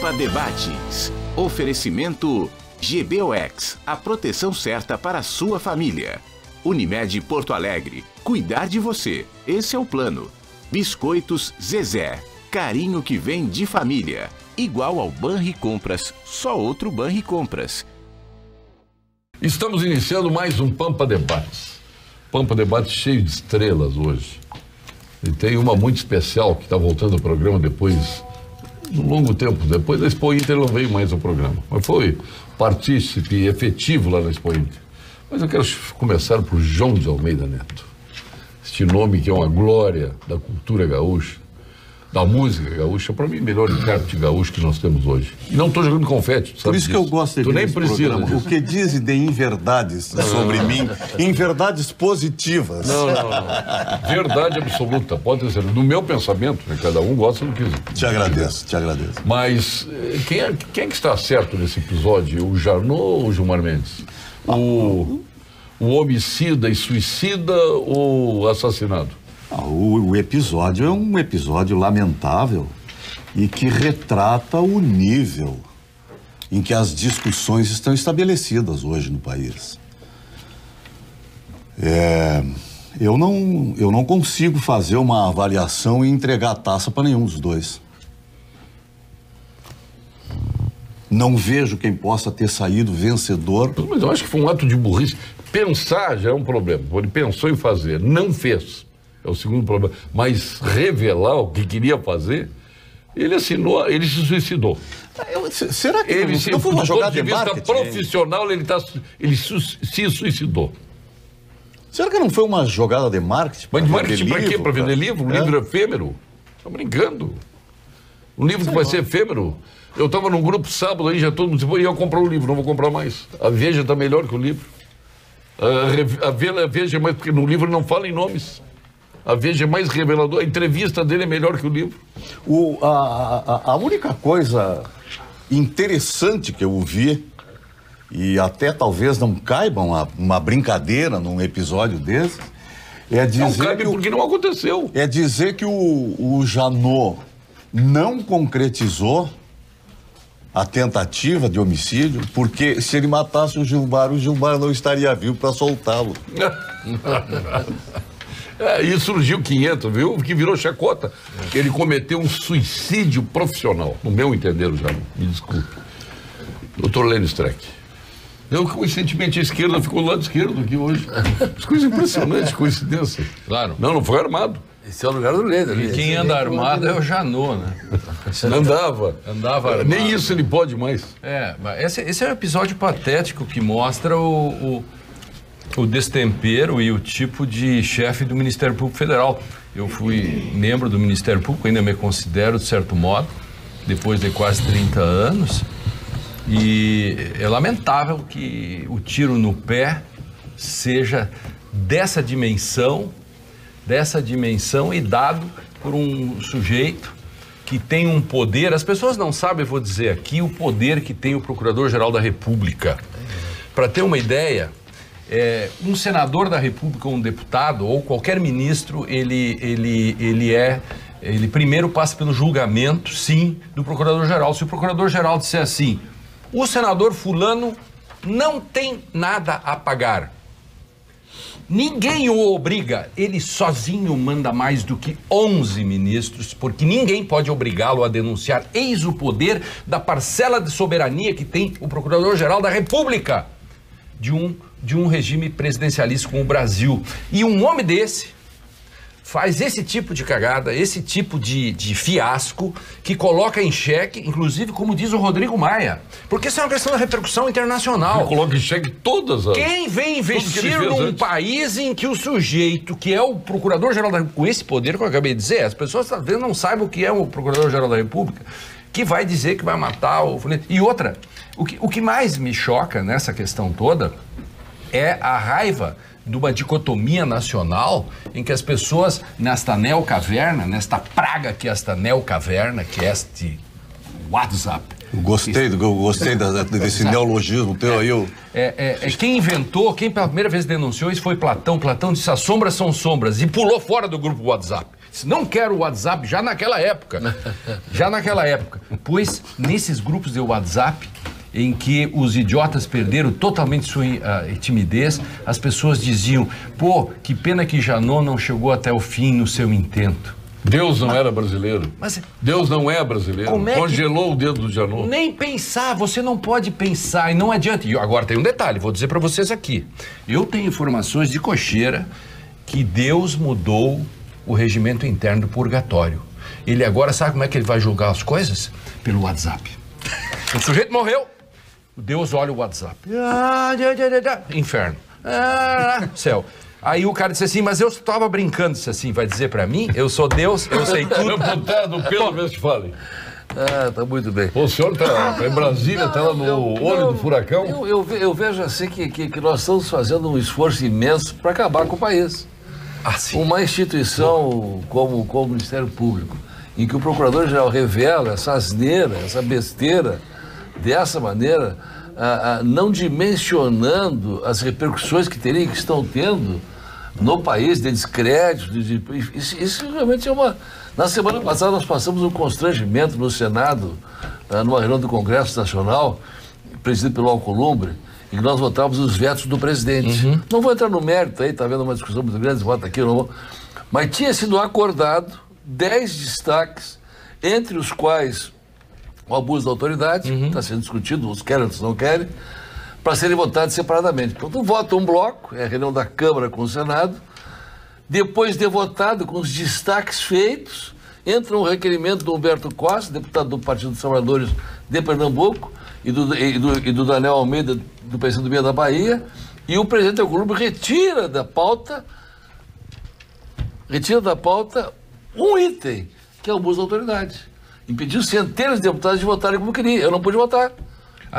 Pampa Debates. Oferecimento GBOX, a proteção certa para a sua família. Unimed Porto Alegre, cuidar de você, esse é o plano. Biscoitos Zezé, carinho que vem de família. Igual ao Banricompras, só outro Banricompras. Estamos iniciando mais um Pampa Debates. Pampa Debates cheio de estrelas hoje. E tem uma muito especial que está voltando ao programa depois, de um longo tempo. Depois da Expo Inter não veio mais ao programa. Mas foi partícipe efetivo lá na Expo Inter. Mas eu quero começar por João de Almeida Neto. Este nome que é uma glória da cultura gaúcha, da música gaúcha, para mim, melhor intérprete gaúcho que nós temos hoje. E não estou jogando confete, sabe? Por isso disso. que eu gosto de Tu nem precisa. O que dizem de inverdades sobre mim, inverdades positivas. Não. Verdade absoluta, pode ser. No meu pensamento, né, cada um gosta do que Te agradeço. Mas quem é que está certo nesse episódio? O Jarnot ou o Gilmar Mendes? O homicida e suicida ou o assassinado? O episódio é um episódio lamentável e que retrata o nível em que as discussões estão estabelecidas hoje no país. Eu não consigo fazer uma avaliação e entregar a taça para nenhum dos dois. Não vejo quem possa ter saído vencedor. Mas eu acho que foi um ato de burrice. Pensar já é um problema. Ele pensou em fazer, não fez. É o segundo problema. Mas revelar o que queria fazer, ele assinou, ele se suicidou. Será que não foi uma jogada de marketing? Do ponto de vista profissional, ele se suicidou. Será que não foi uma jogada de marketing? Mas de marketing para quê? Para vender livro? Um livro efêmero? Tá brincando. Um livro que vai ser efêmero. Eu estava num grupo sábado aí, já todo mundo disse, ia comprar um livro, não vou comprar mais. A Veja está melhor que o livro. A Veja é mais, porque no livro não fala em nomes. A Veja é mais reveladora, a entrevista dele é melhor que o livro. A única coisa interessante que eu vi, e até talvez não caiba uma brincadeira num episódio desse, é dizer não cabe que porque não aconteceu. É dizer que o Janot não concretizou a tentativa de homicídio, porque se ele matasse o Gilmar não estaria vivo para soltá-lo. E surgiu 500, viu? Que virou chacota. Que ele cometeu um suicídio profissional. No meu entender, já me desculpe. Doutor Lênin Streck. Eu, coincidentemente, a esquerda ficou do lado esquerdo aqui hoje. Coisa impressionante, coincidência. Claro. Não foi armado. Esse é o lugar do Lênin. E quem anda armado é o Janot, né? Andava armado. Nem isso ele pode mais. Mas esse é um episódio patético que mostra o destempero e o tipo de chefe do Ministério Público Federal. Eu fui membro do Ministério Público, ainda me considero de certo modo, depois de quase 30 anos, e é lamentável que o tiro no pé seja dessa dimensão e dado por um sujeito que tem um poder. As pessoas não sabem, eu vou dizer aqui, o poder que tem o Procurador-Geral da República. Para ter uma ideia, um senador da República, um deputado ou qualquer ministro, ele primeiro passa pelo julgamento, sim, do Procurador-Geral. Se o Procurador-Geral disser assim, o senador fulano não tem nada a pagar, ninguém o obriga, ele sozinho manda mais do que 11 ministros, porque ninguém pode obrigá-lo a denunciar. Eis o poder da parcela de soberania que tem o Procurador-Geral da República de um regime presidencialista como o Brasil. E um homem desse faz esse tipo de cagada, esse tipo de fiasco, que coloca em xeque, inclusive, como diz o Rodrigo Maia, porque isso é uma questão da repercussão internacional. Ele coloca em xeque todas as... Quem vem investir num país em que o sujeito, que é o Procurador-Geral da República, com esse poder que eu acabei de dizer, as pessoas talvez não saibam o que é o Procurador-Geral da República, que vai dizer que vai matar o... E outra, o que mais me choca nessa questão toda é a raiva de uma dicotomia nacional em que as pessoas, nesta neocaverna, nesta praga que é esta neocaverna, que é este WhatsApp, Gostei desse neologismo teu aí. Quem inventou, quem pela primeira vez denunciou isso foi Platão. Platão disse: as sombras são sombras, e pulou fora do grupo WhatsApp. Disse: não quero o WhatsApp, já naquela época. Pois nesses grupos de WhatsApp, em que os idiotas perderam totalmente sua timidez, as pessoas diziam: pô, que pena que Janot não chegou até o fim no seu intento. Deus não era brasileiro. Deus não é brasileiro. Congelou o dedo do Janot. Nem pensar, você não pode pensar, e não adianta. E agora tem um detalhe, vou dizer para vocês aqui. Eu tenho informações de cocheira que Deus mudou o regimento interno do purgatório. Ele agora, sabe como é que ele vai julgar as coisas? Pelo WhatsApp. O sujeito morreu, Deus olha o WhatsApp. Inferno. Céu. Aí o cara disse assim: mas eu estava brincando. Disse assim: vai dizer pra mim? Eu sou Deus, eu sei tudo. Deputado Pedro Westphalen. Tá muito bem. O senhor tá em Brasília, tá lá no olho do furacão? Eu vejo assim que nós estamos fazendo um esforço imenso para acabar com o país. Uma instituição como o Ministério Público, em que o Procurador-Geral revela essa asneira, essa besteira, dessa maneira, não dimensionando as repercussões que estão tendo no país, de descrédito. Isso realmente é uma... Na semana passada nós passamos um constrangimento no Senado, numa reunião do Congresso Nacional, presidido pelo Alcolumbre, em que nós votávamos os vetos do presidente. Não vou entrar no mérito aí, está havendo uma discussão muito grande, vota aqui ou não vou. Mas tinha sido acordado 10 destaques, entre os quais o abuso da autoridade, está sendo discutido, uns querem, outros não querem, para serem votados separadamente. Então, vota um bloco, é a reunião da Câmara com o Senado. Depois de votado, com os destaques feitos, entra um requerimento do Humberto Costa, deputado do Partido dos Trabalhadores de Pernambuco, e do Daniel Almeida, do PCdoB da Bahia, e o presidente do clube retira da pauta um item, que é o abuso da autoridade. Impediu centenas de deputados de votarem como queria. Eu não pude votar.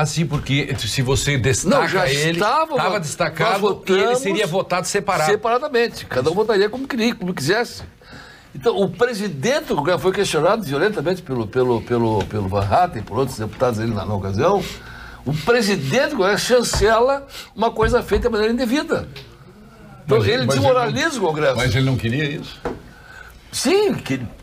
Sim, porque se você destaca ele, estava destacado e ele seria votado separadamente. Cada um votaria como queria, como quisesse. Então, o presidente do Congresso foi questionado violentamente pelo Van Hatten e por outros deputados ali na ocasião. O presidente do Congresso chancela uma coisa feita de maneira indevida. Então, ele desmoraliza o Congresso. Mas ele não queria isso? Sim,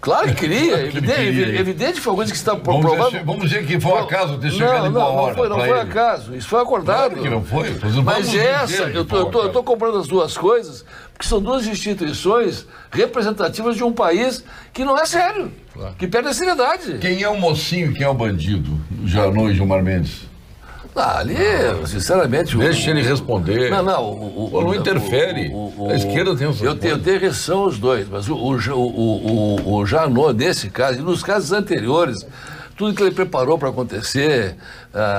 claro que queria. Evidente que foi uma coisa que está provado. Vamos dizer que foi acaso ter chegado em boa hora. Não foi acaso. Isso foi acordado. Claro que não foi. Mas eu estou comprando as duas coisas, porque são duas instituições representativas de um país que não é sério, que perde a seriedade. Quem é o mocinho e quem é o bandido? Janot e Gilmar Mendes? Ali, sinceramente... Deixa ele responder. Não interfere. A esquerda tem os... Eu tenho reação aos dois, mas o Janot, nesse caso, e nos casos anteriores, tudo que ele preparou para acontecer,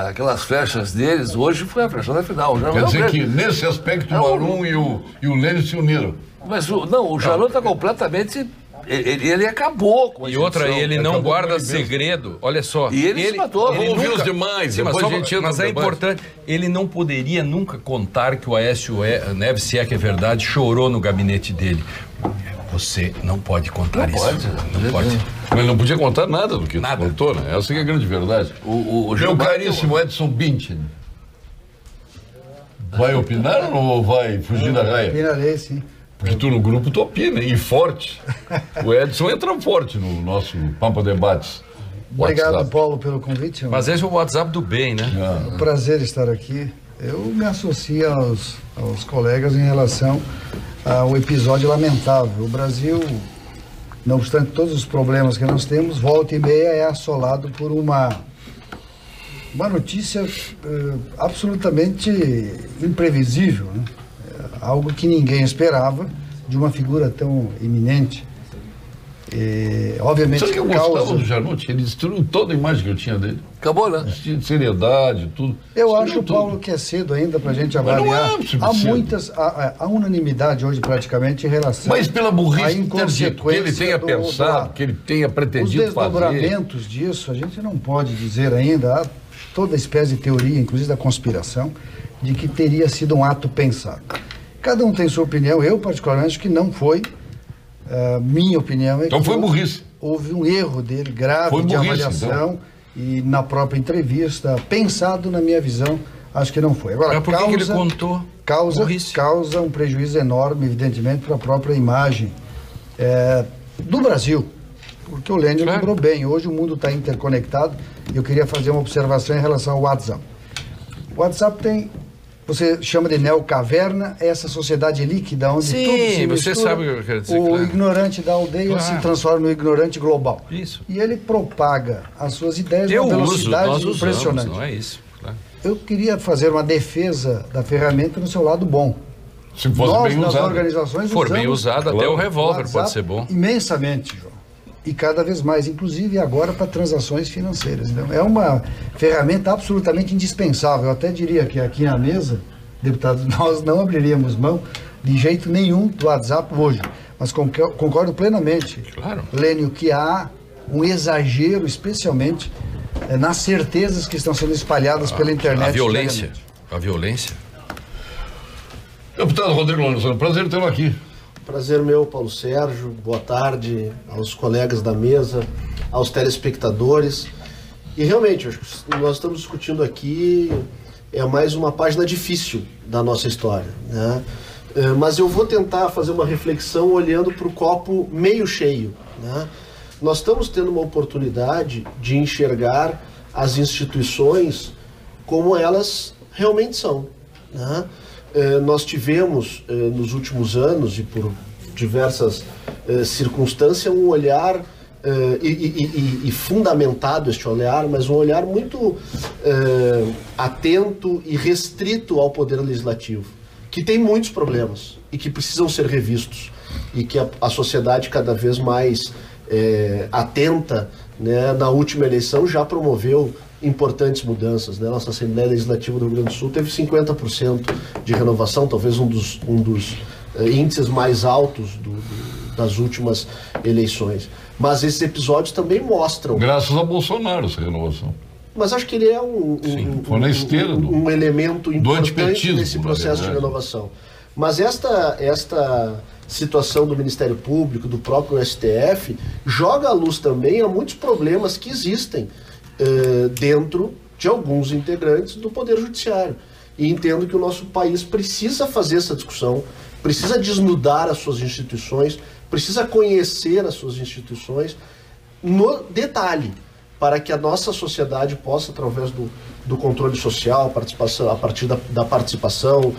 aquelas flechas deles, hoje foi a flechada final. Quer dizer que, nesse aspecto, o Marum e o Lênin se uniram. Mas o Janot está completamente... Ele acabou com a E outra, ele não guarda segredo. Olha só. E ele se matou. Vamos ouvir os demais. Sim, mas é importante. Ele não poderia nunca contar que o Aécio Neves, se é que é verdade, chorou no gabinete dele. Você não pode contar isso. Não pode. Mas não podia contar nada do que contou, né? Essa que é a grande verdade. Meu caríssimo Edson Bintin. Vai opinar ou vai fugir da raia? Opinarei, sim. Porque tu no grupo tu opina, e forte. O Edson entra forte no nosso Pampa Debates. Obrigado, WhatsApp. Paulo, pelo convite. Mas esse é o WhatsApp do bem, né? É um prazer estar aqui. Eu me associo aos colegas em relação ao episódio lamentável. O Brasil, não obstante todos os problemas que nós temos, volta e meia é assolado por uma notícia absolutamente imprevisível, né? Algo que ninguém esperava de uma figura tão eminente. Obviamente, sabe que eu gostava do Janot? Ele destruiu toda a imagem que eu tinha dele. Acabou, né? De seriedade, tudo. Eu acho, Paulo, que é cedo ainda para a gente avaliar. Há unanimidade hoje praticamente em relação... Mas pela burrice interdito, que ele tenha pensado, que ele tenha pretendido fazer. Os desdobramentos disso, a gente não pode dizer ainda, há toda espécie de teoria, inclusive da conspiração, de que teria sido um ato pensado. Cada um tem sua opinião. Eu, particularmente, acho que não foi. Minha opinião é então que foi burrice. Houve um erro dele, grave, de avaliação. Então. e na própria entrevista, pensado na minha visão, acho que não foi. Agora, por que ele contou? Causa um prejuízo enorme, evidentemente, para a própria imagem do Brasil. Porque o Lênio lembrou bem, hoje o mundo está interconectado e eu queria fazer uma observação em relação ao WhatsApp. O WhatsApp tem, você chama de neocaverna, essa sociedade líquida onde tudo se mistura, você sabe o que eu quero dizer. O ignorante da aldeia se transforma no ignorante global. Isso. E ele propaga as suas ideias numa velocidade impressionante. Não é isso. Claro. Eu queria fazer uma defesa da ferramenta no seu lado bom. Se fosse Nós, bem nas usado. organizações, For bem usado, até o revólver pode ser bom. Imensamente, João. E cada vez mais, inclusive agora para transações financeiras. Então, é uma ferramenta absolutamente indispensável. Eu até diria que aqui na mesa, deputado, nós não abriríamos mão de jeito nenhum do WhatsApp hoje. Mas concordo plenamente, Lênio, que há um exagero, especialmente nas certezas que estão sendo espalhadas pela internet. A violência. Deputado Rodrigo Lorenzoni, prazer tê-lo aqui. Prazer meu, Paulo Sérgio. Boa tarde aos colegas da mesa, aos telespectadores. E realmente, acho que nós estamos discutindo aqui mais uma página difícil da nossa história, né? Mas eu vou tentar fazer uma reflexão olhando para o copo meio cheio, né? Nós estamos tendo uma oportunidade de enxergar as instituições como elas realmente são, né? Nós tivemos nos últimos anos e por diversas circunstâncias um olhar e fundamentado este olhar, mas um olhar muito atento e restrito ao poder legislativo, que tem muitos problemas e que precisam ser revistos e que a sociedade cada vez mais atenta, né, na última eleição já promoveu importantes mudanças, né? Nossa Assembleia Legislativa do Rio Grande do Sul teve 50% de renovação, talvez um dos índices mais altos das últimas eleições. Mas esses episódios também mostram... Graças a Bolsonaro essa renovação. Mas acho que ele é foi na esteira um elemento importante nesse processo de renovação. Mas esta situação do Ministério Público, do próprio STF, joga à luz também a muitos problemas que existem dentro de alguns integrantes do Poder Judiciário. E entendo que o nosso país precisa fazer essa discussão, precisa desnudar as suas instituições, precisa conhecer as suas instituições no detalhe, para que a nossa sociedade possa, através do controle social, a partir da participação,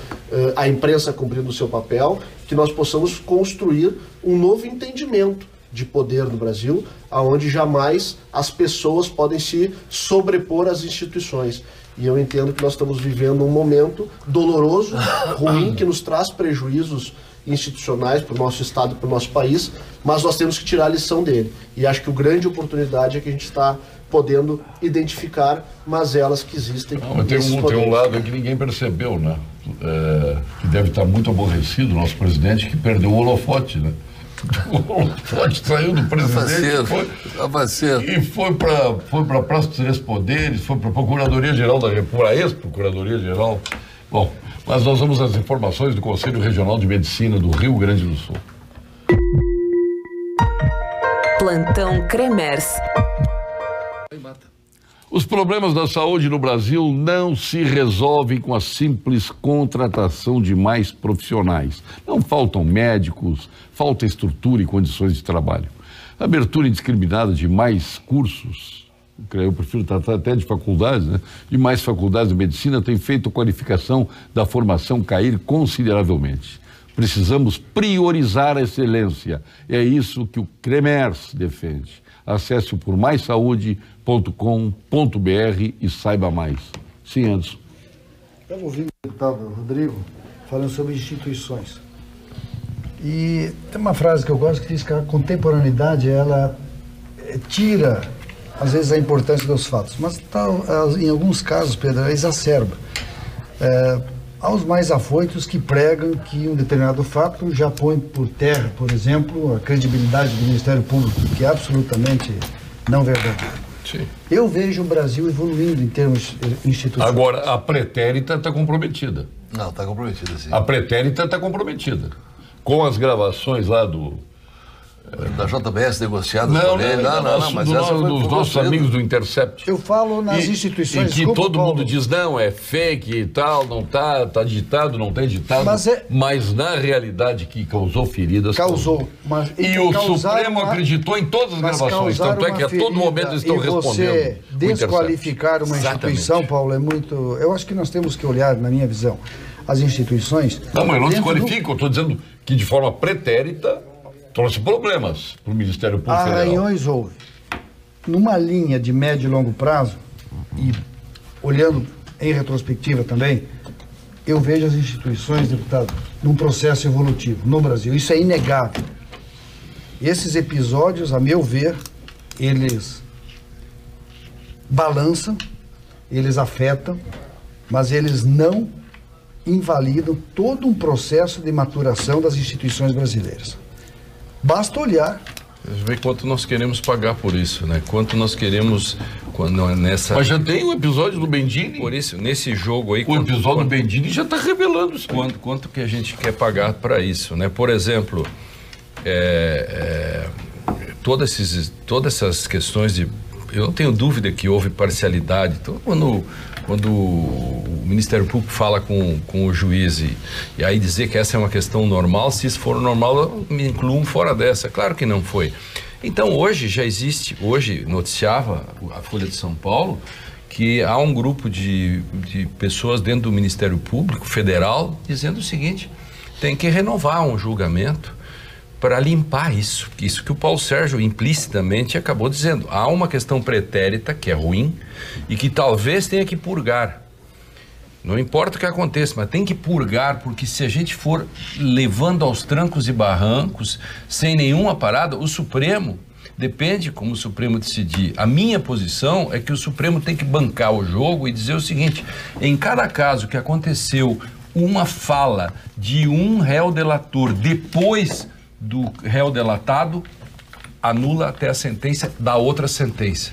a imprensa cumprindo o seu papel, que nós possamos construir um novo entendimento de poder no Brasil, aonde jamais as pessoas podem se sobrepor às instituições. E eu entendo que nós estamos vivendo um momento doloroso, ruim, que nos traz prejuízos institucionais para o nosso Estado e para o nosso país, mas nós temos que tirar a lição dele. E acho que a grande oportunidade é que a gente está podendo identificar mazelas que existem. Não, mas tem um lado aí que ninguém percebeu, né? Que deve estar muito aborrecido, o nosso presidente, que perdeu o holofote, né? O holofote saiu do presidente e foi para a Praça dos Três Poderes, foi para a Procuradoria-Geral da República, a ex-Procuradoria-Geral. Bom, mas nós vamos às informações do Conselho Regional de Medicina do Rio Grande do Sul. Plantão Cremers. Os problemas da saúde no Brasil não se resolvem com a simples contratação de mais profissionais. Não faltam médicos, falta estrutura e condições de trabalho. A abertura indiscriminada de mais cursos, eu prefiro tratar até de faculdades, né? De mais faculdades de medicina tem feito a qualificação da formação cair consideravelmente. Precisamos priorizar a excelência. É isso que o Cremers defende. Acesse o pormaissaude.com.br e saiba mais. Sim, Anderson. Estava ouvindo o deputado Rodrigo falando sobre instituições. E tem uma frase que eu gosto que diz que a contemporaneidade, ela tira, às vezes, a importância dos fatos. Mas, em alguns casos, Pedro, ela exacerba. Aos mais afoitos que pregam que um determinado fato já põe por terra, por exemplo, a credibilidade do Ministério Público, que é absolutamente não verdadeiro. Sim. Eu vejo o Brasil evoluindo em termos institucionais. Agora, a pretérita está comprometida. Não, está comprometida, sim. A pretérita está comprometida. Com as gravações lá do Da JBS negociada Não, por ele. Não, mas essa foi dos nossos amigos do Intercept. Eu falo nas instituições... E que desculpa, todo Paulo. mundo diz, não, é fake e tal, não tá digitado, não tá editado. Mas na realidade que causou feridas... Causou. E o Supremo acreditou em todas as gravações. Tanto é que a todo momento eles estão respondendo. Você desqualificar uma instituição, Paulo, é muito... Eu acho que nós temos que olhar, na minha visão, as instituições... Não, mas eu não desqualifico, eu estou dizendo que de forma pretérita trouxe problemas para o Ministério Público Federal. Arranhões houve. Numa linha de médio e longo prazo, e olhando em retrospectiva também, eu vejo as instituições, deputado, num processo evolutivo no Brasil. Isso é inegável. Esses episódios, a meu ver, eles balançam, eles afetam, mas eles não invalidam todo um processo de maturação das instituições brasileiras. Basta olhar. Vê quanto nós queremos pagar por isso, né? Quanto nós queremos nessa... Mas já tem o episódio do Bendini. Por isso, nesse jogo aí... O episódio do Bendini já está revelando isso. Quanto que a gente quer pagar para isso, né? Por exemplo, todas essas questões de... Eu não tenho dúvida que houve parcialidade. Então, quando o Ministério Público fala com o juiz e aí dizer que essa é uma questão normal, se isso for normal, eu me incluo fora dessa. Claro que não foi. Então, hoje já existe, hoje noticiava a Folha de São Paulo que há um grupo de pessoas dentro do Ministério Público Federal dizendo o seguinte, tem que renovar um julgamento para limpar isso que o Paulo Sérgio implicitamente acabou dizendo. Há uma questão pretérita que é ruim e que talvez tenha que purgar. Não importa o que aconteça, mas tem que purgar, porque se a gente for levando aos trancos e barrancos, sem nenhuma parada, o Supremo, depende como o Supremo decidir. A minha posição é que o Supremo tem que bancar o jogo e dizer o seguinte, em cada caso que aconteceu uma fala de um réu delator depois do réu delatado, anula até a sentença da outra sentença.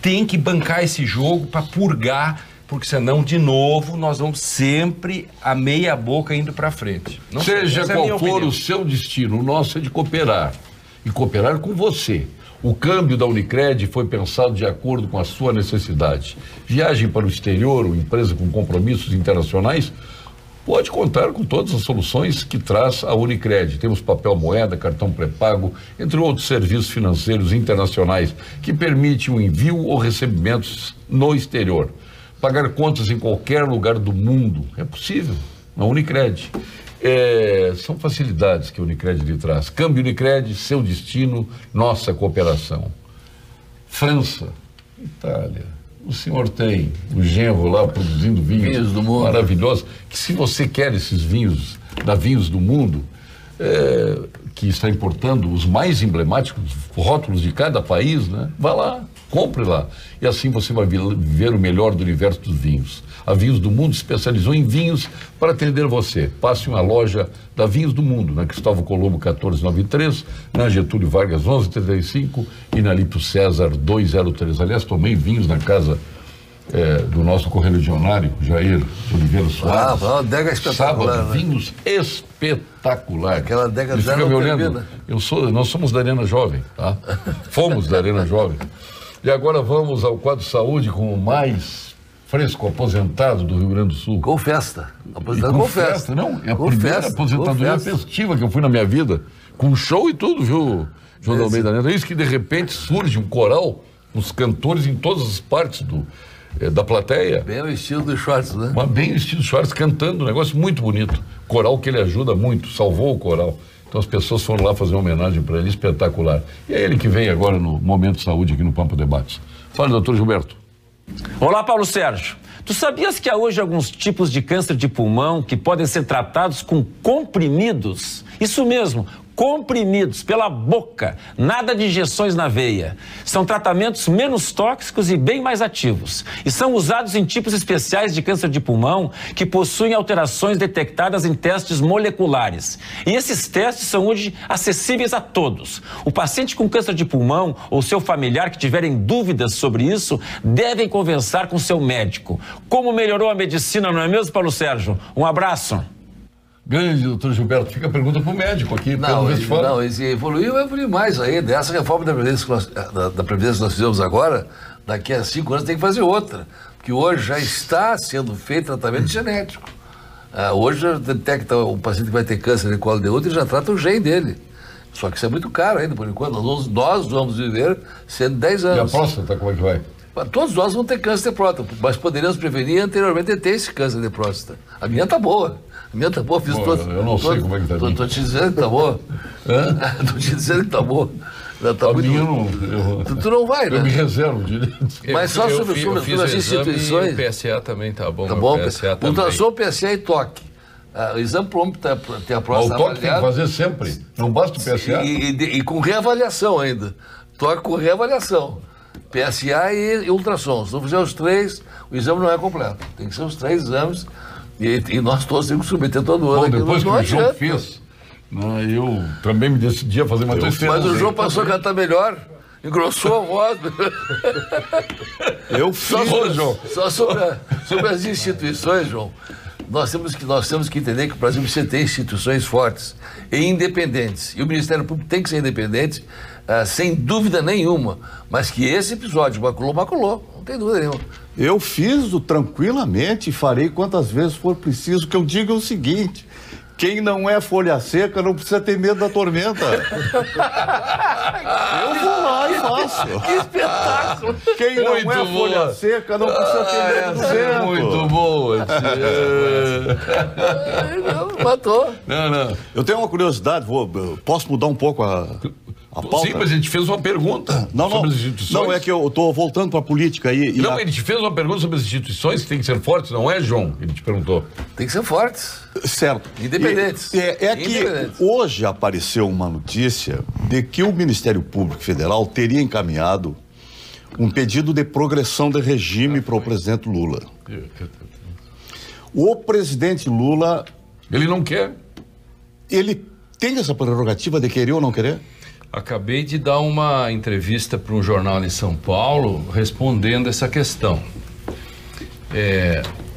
Tem que bancar esse jogo para purgar, porque senão, de novo, nós vamos sempre a meia boca indo para frente. Seja qual for o seu destino, o nosso é de cooperar. E cooperar com você. O câmbio da Unicred foi pensado de acordo com a sua necessidade. Viagem para o exterior ou empresa com compromissos internacionais, pode contar com todas as soluções que traz a Unicred. Temos papel moeda, cartão pré-pago, entre outros serviços financeiros internacionais que permitem o envio ou recebimentos no exterior. Pagar contas em qualquer lugar do mundo é possível na Unicred. São facilidades que a Unicred lhe traz. Câmbio Unicred, seu destino, nossa cooperação. França, Itália. O senhor tem o genro lá produzindo vinhos do mundo maravilhosos, que se você quer esses vinhos, da Vinhos do Mundo, que está importando os mais emblemáticos rótulos de cada país, né? Vá lá, compre lá. E assim você vai ver o melhor do universo dos vinhos. A Vinhos do Mundo especializou em vinhos para atender você. Passe uma loja da Vinhos do Mundo, na Cristóvão Colombo 1493, na Getúlio Vargas 1135 e na Lito César 203. Aliás, tomei vinhos na casa do nosso correligionário, Jair de Oliveira Soares. Uma adega espetacular. Sábado, né? vinhos espetaculares. Aquela adega Ele já fica não me olhando. termina. Nós somos da Arena Jovem, tá? Fomos da Arena Jovem. E agora vamos ao quadro saúde com o mais fresco aposentado do Rio Grande do Sul. Com festa. Aposentado com com festa. Não, é a com primeira festa, aposentadoria festiva que eu fui na minha vida. Com show e tudo, viu, João de Almeida Neto? É isso que de repente surge um coral, os cantores em todas as partes da plateia. Bem o estilo do Schwartz, né? Mas bem o estilo Schwartz, cantando, um negócio muito bonito. Coral que ele ajuda muito, salvou o coral. Então as pessoas foram lá fazer uma homenagem para ele, espetacular. E é ele que vem agora no Momento Saúde aqui no Pampa Debates. Fala, doutor Gilberto. Olá, Paulo Sérgio. Tu sabias que há hoje alguns tipos de câncer de pulmão que podem ser tratados com comprimidos? Isso mesmo, comprimidos pela boca, nada de injeções na veia. São tratamentos menos tóxicos e bem mais ativos. E são usados em tipos especiais de câncer de pulmão que possuem alterações detectadas em testes moleculares. E esses testes são hoje acessíveis a todos. O paciente com câncer de pulmão ou seu familiar que tiverem dúvidas sobre isso devem conversar com seu médico. Como melhorou a medicina, não é mesmo, Paulo Sérgio? Um abraço. Grande doutor Gilberto, fica a pergunta para o médico aqui. Não, esse evoluiu, vai evoluir mais ainda. Essa reforma da Previdência que nós fizemos agora, daqui a 5 anos tem que fazer outra. Porque hoje já está sendo feito tratamento genético. Hoje já detecta o paciente que vai ter câncer de colo de útero e já trata o gene dele. Só que isso é muito caro ainda, por enquanto. Nós vamos viver 110 anos. E a próstata, como é que vai? Todos nós vamos ter câncer de próstata, mas poderíamos prevenir anteriormente de ter esse câncer de próstata. A minha tá boa. Fiz todos. Eu não sei como é que tá. Tô te dizendo que tá boa. Tô te dizendo que tá boa. Tá muito... Tu não vai, né? Eu me reservo direito. Mas só sobre as instituições. O PSA também tá bom. Tá bom? PSA também. Ultrassom, PSA e toque. O exame pronto para ter a próstata avaliada. O toque tem que fazer sempre. Não basta o PSA. E com reavaliação ainda. Toque com reavaliação. PSA e ultrassom. Se não fizer os 3, o exame não é completo. Tem que ser os 3 exames e nós todos temos que submeter todo ano. Bom, depois que o João fez, eu também me decidi a fazer uma terceira. Mas o João passou a cantar melhor, engrossou a voz. Eu fiz. Só sobre as instituições, João. Nós temos que entender que o Brasil precisa ter instituições fortes e independentes. E o Ministério Público tem que ser independente, sem dúvida nenhuma. Mas que esse episódio maculou, não tem dúvida nenhuma. Eu fiz-o tranquilamente e farei quantas vezes for preciso. O que eu digo é o seguinte: quem não é folha seca não precisa ter medo da tormenta. Eu vou lá e faço. Que espetáculo! Quem não é folha seca não precisa ter medo do vento. Muito boa. Matou. Não. Eu tenho uma curiosidade, posso mudar um pouco a pauta? Sim, mas a gente fez uma pergunta sobre as instituições. Não, é que eu estou voltando para a política aí. Não, ele te fez uma pergunta sobre as instituições que tem que ser fortes, não é, João? Ele te perguntou. Tem que ser fortes. Certo. Independentes. Que hoje apareceu uma notícia de que o Ministério Público Federal teria encaminhado um pedido de progressão de regime para o presidente Lula. O presidente Lula... Ele não quer. Ele tem essa prerrogativa de querer ou não querer? Acabei de dar uma entrevista para um jornal em São Paulo respondendo essa questão.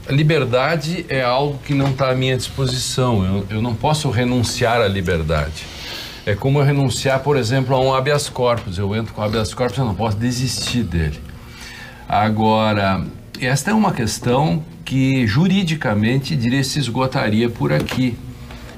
A liberdade é algo que não está à minha disposição. Eu não posso renunciar à liberdade. É como eu renunciar, por exemplo, a um habeas corpus. Eu entro com habeas corpus, eu não posso desistir dele. Agora, esta é uma questão que juridicamente diria se esgotaria por aqui.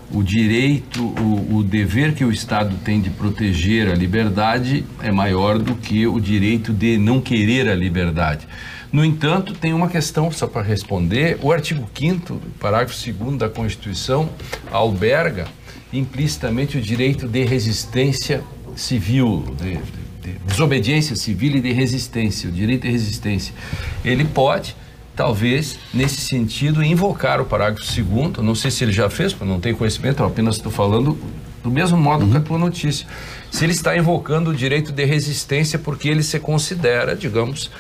O direito, o dever que o Estado tem de proteger a liberdade é maior do que o direito de não querer a liberdade. No entanto, tem uma questão, só para responder, o artigo 5º, parágrafo 2º da Constituição alberga implicitamente o direito de resistência civil, de desobediência civil e de resistência, o direito de resistência. Ele pode, talvez, nesse sentido, invocar o parágrafo 2º, não sei se ele já fez, porque não tenho conhecimento, eu apenas estou falando do mesmo modo que a tua notícia. Se ele está invocando o direito de resistência porque ele se considera, digamos,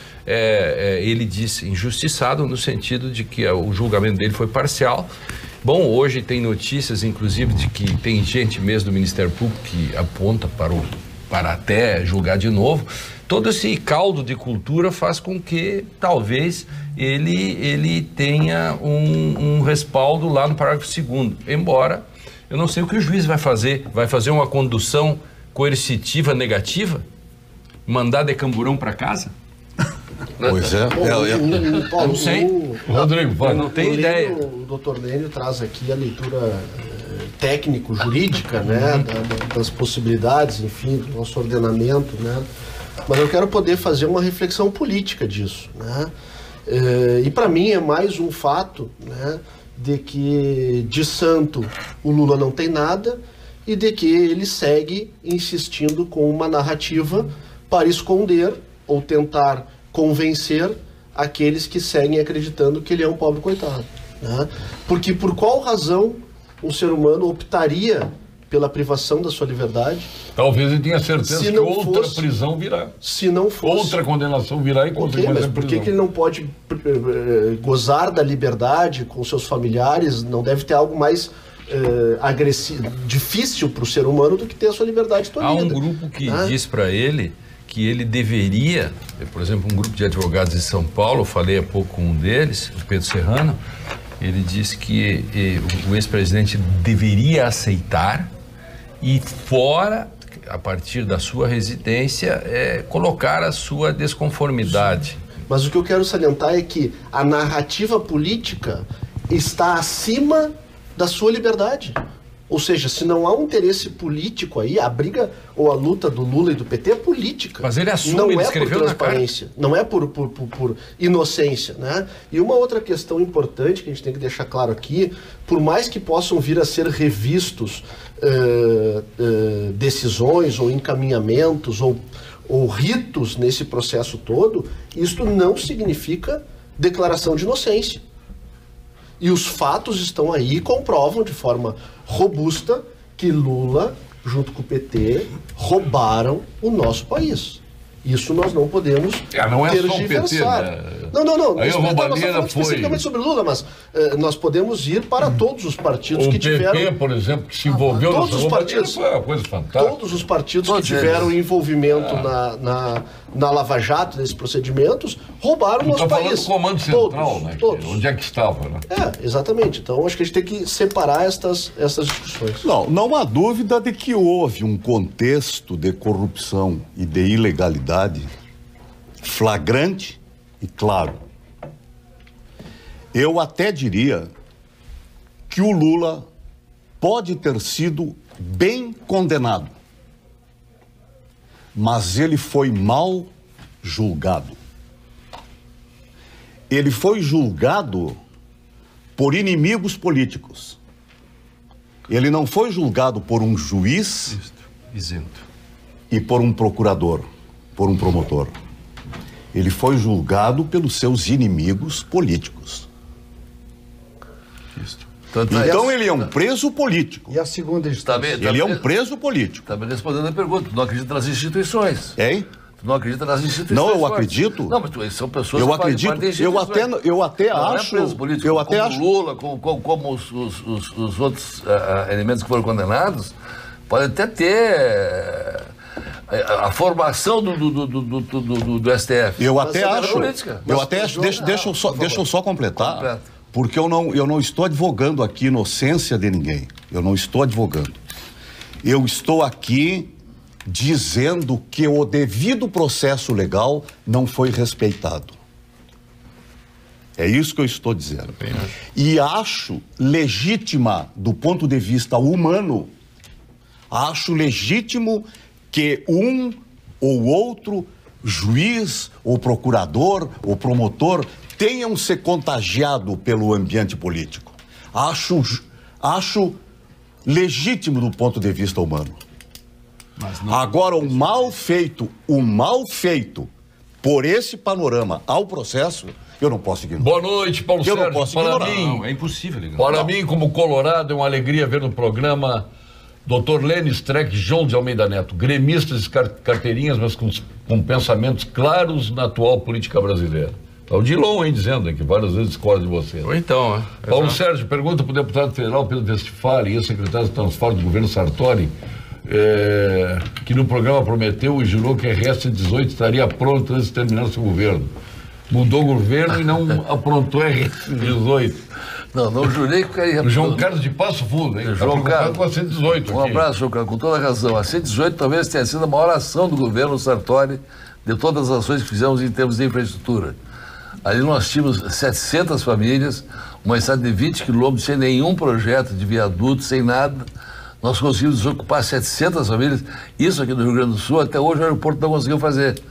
ele disse, injustiçado no sentido de que o julgamento dele foi parcial. Bom, hoje tem notícias, inclusive, de que tem gente mesmo do Ministério Público que aponta para até julgar de novo. Todo esse caldo de cultura faz com que, talvez, ele tenha um respaldo lá no parágrafo 2º. Embora, eu não sei o que o juiz vai fazer. Vai fazer uma condução coercitiva negativa? Mandar de camburão para casa? Pois é. Paulo, não sei. Rodrigo, vai. Eu não tenho ideia. O doutor Lênio traz aqui a leitura técnico-jurídica, né, das possibilidades, enfim, do nosso ordenamento, né? Mas eu quero poder fazer uma reflexão política disso, né? E para mim é mais um fato, né, de que de santo o Lula não tem nada e de que ele segue insistindo com uma narrativa para esconder ou tentar convencer aqueles que seguem acreditando que ele é um pobre coitado, né? Porque por qual razão um ser humano optaria pela privação da sua liberdade? Talvez ele tenha certeza que outra prisão virá. Se não fosse... Outra condenação virá e consequência mas por que ele não pode gozar da liberdade com seus familiares? Não deve ter algo mais agressivo, difícil para o ser humano do que ter a sua liberdade tolhida. Há um grupo que diz para ele que ele deveria, por exemplo, um grupo de advogados de São Paulo, eu falei há pouco com um deles, o Pedro Serrano, Ele disse que o ex-presidente deveria aceitar e fora, a partir da sua residência, colocar a sua desconformidade. Mas o que eu quero salientar é que a narrativa política está acima da sua liberdade. Ou seja, se não há um interesse político aí, a briga ou a luta do Lula e do PT é política. Mas ele assume, não ele é escreveu por transparência, não é por inocência, né? E uma outra questão importante que a gente tem que deixar claro aqui, por mais que possam vir a ser revistos decisões ou encaminhamentos ou ritos nesse processo todo, isto não significa declaração de inocência. E os fatos estão aí e comprovam de forma robusta que Lula, junto com o PT, roubaram o nosso país. Isso nós não podemos não é só o tergiversar. PT, né? Não. Aí a roubalheira foi especificamente sobre Lula, mas nós podemos ir para todos os partidos que tiveram... O PP, por exemplo, que se envolveu todos nessa os partidos, foi uma coisa fantástica. Todos os partidos que tiveram envolvimento na Lava Jato, nesses procedimentos, roubaram o nosso país. Está falando do Comando Central, né? Todos. Onde é que estava, né? Exatamente. Então, acho que a gente tem que separar essas discussões. Não há dúvida de que houve um contexto de corrupção e de ilegalidade flagrante e claro. Eu até diria que o Lula pode ter sido bem condenado, mas ele foi mal julgado. Ele foi julgado por inimigos políticos. Ele não foi julgado por um juiz isento e por um procurador, por um promotor. Ele foi julgado pelos seus inimigos políticos. Então ele é um preso político. E a segunda instância? Ele é um preso político. Está me respondendo a pergunta. Tu não acredita nas instituições? Hein? Tu não acredita nas instituições? Não, eu acredito. Não, mas são pessoas eu que acredito. fazem parte Eu até não acho. É preso político, eu até como acho. Lula, como os outros elementos que foram condenados, podem até ter a formação do STF. Eu até acho. Política. Eu até acho. Deixa eu só completar. Porque eu não estou advogando aqui inocência de ninguém. Eu não estou advogando. Eu estou aqui dizendo que o devido processo legal não foi respeitado. É isso que eu estou dizendo. E acho legítima, do ponto de vista humano, acho legítimo que um ou outro juiz, ou procurador, ou promotor tenham se contagiado pelo ambiente político. Acho legítimo do ponto de vista humano. Agora, o mal feito por esse panorama ao processo, eu não posso ignorar. Boa noite, Paulo Sérgio. Eu não posso ignorar. Não, é impossível ignorar. Para mim, como colorado, é uma alegria ver no programa Dr. Lênin Streck, João de Almeida Neto, gremistas e carteirinhas, mas com pensamentos claros na atual política brasileira. Tá o Dilon, hein, dizendo que várias vezes discorda de você. Ou então, Paulo Sérgio, pergunta para o deputado federal Pedro Westphal e ex-secretário de Transporte do governo Sartori, que no programa prometeu e jurou que a RS-18 estaria pronta antes de terminar seu governo. Mudou o governo e não aprontou a RS-18. Não jurei que ficaria... O João Carlos de Passo Fundo, hein? João Carlos, com a 118 um abraço, João Carlos, com toda a razão. A 118 talvez tenha sido a maior ação do governo Sartori de todas as ações que fizemos em termos de infraestrutura. Ali nós tínhamos 700 famílias, uma estrada de 20 quilômetros, sem nenhum projeto de viaduto, sem nada. Nós conseguimos desocupar 700 famílias. Isso aqui no Rio Grande do Sul, até hoje o aeroporto não conseguiu fazer.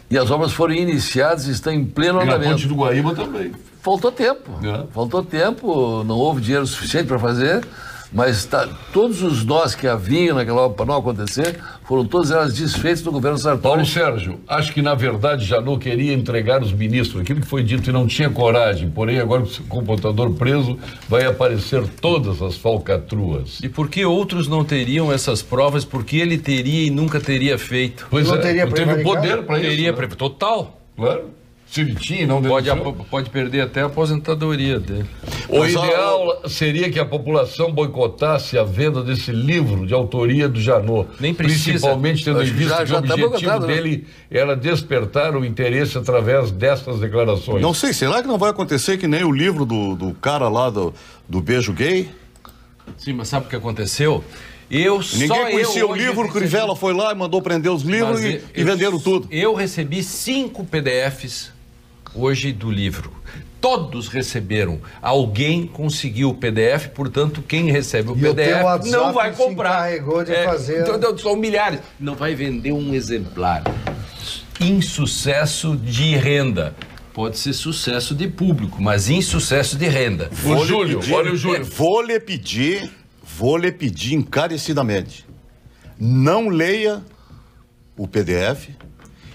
E as obras foram iniciadas e estão em pleno andamento. E a ponte do Guaíba também. Faltou tempo. Faltou tempo, não houve dinheiro suficiente para fazer, mas todos os nós que haviam naquela obra para não acontecer, foram todas elas desfeitas do governo Sartori. Paulo Sérgio, acho que na verdade Janot queria entregar os ministros, aquilo que foi dito e não tinha coragem, porém agora com o computador preso vai aparecer todas as falcatruas. E por que outros não teriam essas provas? Por que ele teria e nunca teria feito? Pois não é, teria teve o poder para isso. Teria né? total. Claro. se ele tinha, não denunciou. Pode perder até a aposentadoria dele. O ideal seria que a população boicotasse a venda desse livro de autoria do Janot. Nem precisa. Principalmente tendo em vista que o objetivo dele era despertar o interesse através dessas declarações. Não sei, será que não vai acontecer que nem o livro do cara lá do beijo gay? Sim, mas sabe o que aconteceu? Ninguém conhecia o livro, o Crivella foi lá e mandou prender os livros e venderam tudo. Eu recebi 5 PDFs hoje do livro. Todos receberam. Alguém conseguiu o PDF, portanto, quem recebe o PDF não vai comprar. Então, são milhares. Não vai vender um exemplar. Insucesso de renda. Pode ser sucesso de público, mas insucesso de renda. Olha o Júlio. Vou lhe pedir encarecidamente. Não leia o PDF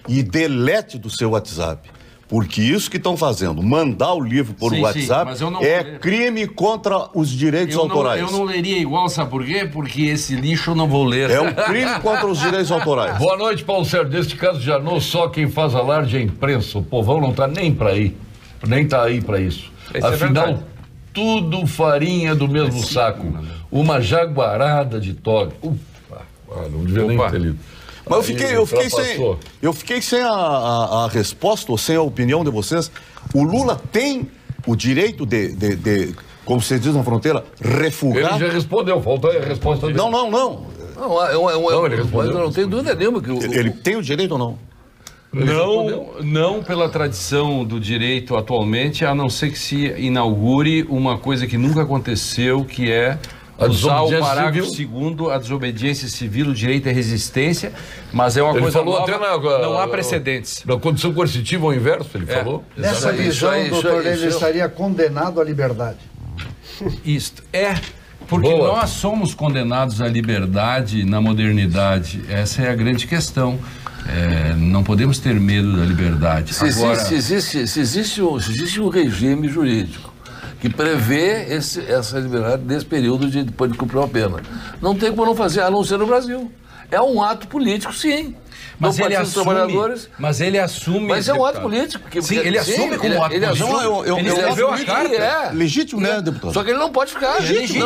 e delete do seu WhatsApp. Porque isso que estão fazendo, mandar o livro por WhatsApp, é crime contra os direitos autorais. Eu não leria igual, sabe por quê? Porque esse lixo eu não vou ler. É um crime contra os direitos autorais. Boa noite, Paulo Sérgio. Neste caso de Janot, só quem faz alarde é a imprensa. O povão não está nem para aí. Nem está aí para isso. Afinal, tudo farinha do mesmo saco. Uma jaguarada de toga. Não devia nem ter lido. Mas eu fiquei sem a resposta ou sem a opinião de vocês. O Lula tem o direito de como você diz na fronteira, refugar? Ele já respondeu, faltou a resposta dele. Não. Ele respondeu. Não tem dúvida nenhuma que ele tem o direito ou não? Não pela tradição do direito atualmente, a não ser que se inaugure uma coisa que nunca aconteceu, que é usar o parágrafo 2º, a desobediência civil, o direito à resistência, mas é uma coisa nova, não há precedentes. Na condição coercitiva ao inverso, ele falou. Nessa visão, doutor Lênin estaria condenado à liberdade. Isto porque nós somos condenados à liberdade na modernidade. Essa é a grande questão. Não podemos ter medo da liberdade. Se existe um regime jurídico que prevê essa liberdade nesse período depois de cumprir uma pena, não tem como não fazer, a não ser no Brasil. É um ato político, sim. Mas ele assume. Mas é um ato político. Sim, ele assume como ato político. Ele escreveu a carta. Legítimo, né, deputado? Só que ele não pode ficar.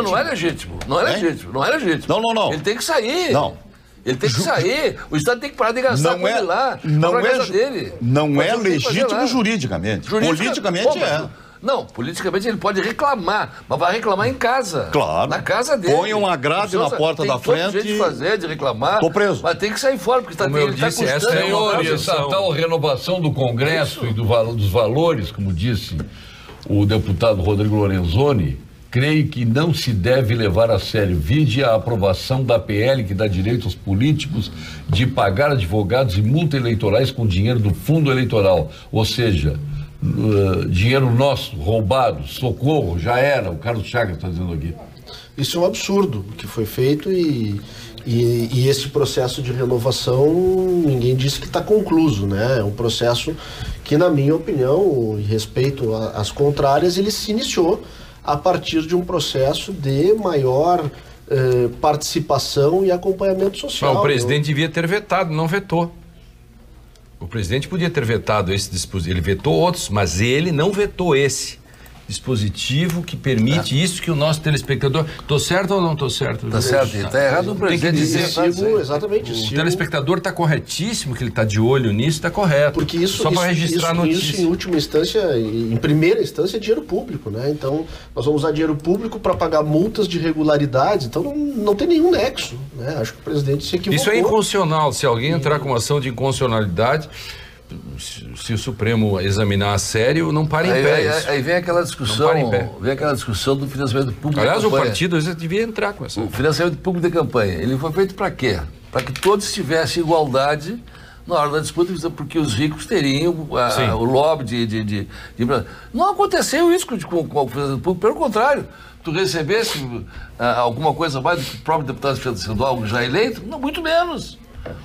Não é legítimo. Não é legítimo. Não. Ele tem que sair. Não. Ele tem que sair. O Estado tem que parar de gastar com ele lá. Não é legítimo juridicamente. Politicamente é. Não, politicamente ele pode reclamar, mas vai reclamar em casa. Claro. Na casa dele. Põe uma grade na porta da frente. Tem jeito de reclamar. Tô preso. Mas tem que sair fora, porque ele está custando. Senhor, essa tal renovação do Congresso e dos valores, como disse o deputado Rodrigo Lorenzoni, creio que não se deve levar a sério. Vide a aprovação da PL que dá direito aos políticos de pagar advogados e multas eleitorais com dinheiro do fundo eleitoral. Ou seja, dinheiro nosso, roubado, socorro, já era. O Carlos Chagas está dizendo aqui. Isso é um absurdo que foi feito e esse processo de renovação, ninguém disse que está concluso, né? É um processo que, na minha opinião, e respeito às contrárias, ele se iniciou a partir de um processo de maior participação e acompanhamento social. Mas o presidente devia ter vetado, não vetou. O presidente podia ter vetado esse dispositivo. Ele vetou outros, mas ele não vetou esse dispositivo que permite isso que o nosso telespectador... Estou certo ou não estou certo? Está certo. Está errado o presidente dizer. Exatamente. O telespectador está corretíssimo, que ele está de olho nisso, está correto. Porque isso, só para registrar a notícia. Isso, em última instância, em primeira instância, é dinheiro público, né? Então, nós vamos usar dinheiro público para pagar multas de irregularidades. Então, não tem nenhum nexo, né? Acho que o presidente se equivocou. Isso é inconstitucional. Se alguém entrar com uma ação de inconstitucionalidade... Se o Supremo examinar a sério, não para em pé. Aí vem aquela discussão, do financiamento público. Aliás, o partido devia entrar com essa. O financiamento público da campanha, ele foi feito para quê? Para que todos tivessem igualdade na hora da disputa, porque os ricos teriam o lobby de... Não aconteceu isso com o financiamento público, pelo contrário. Tu recebesse alguma coisa mais do que o próprio deputado estadual já eleito? Não, muito menos.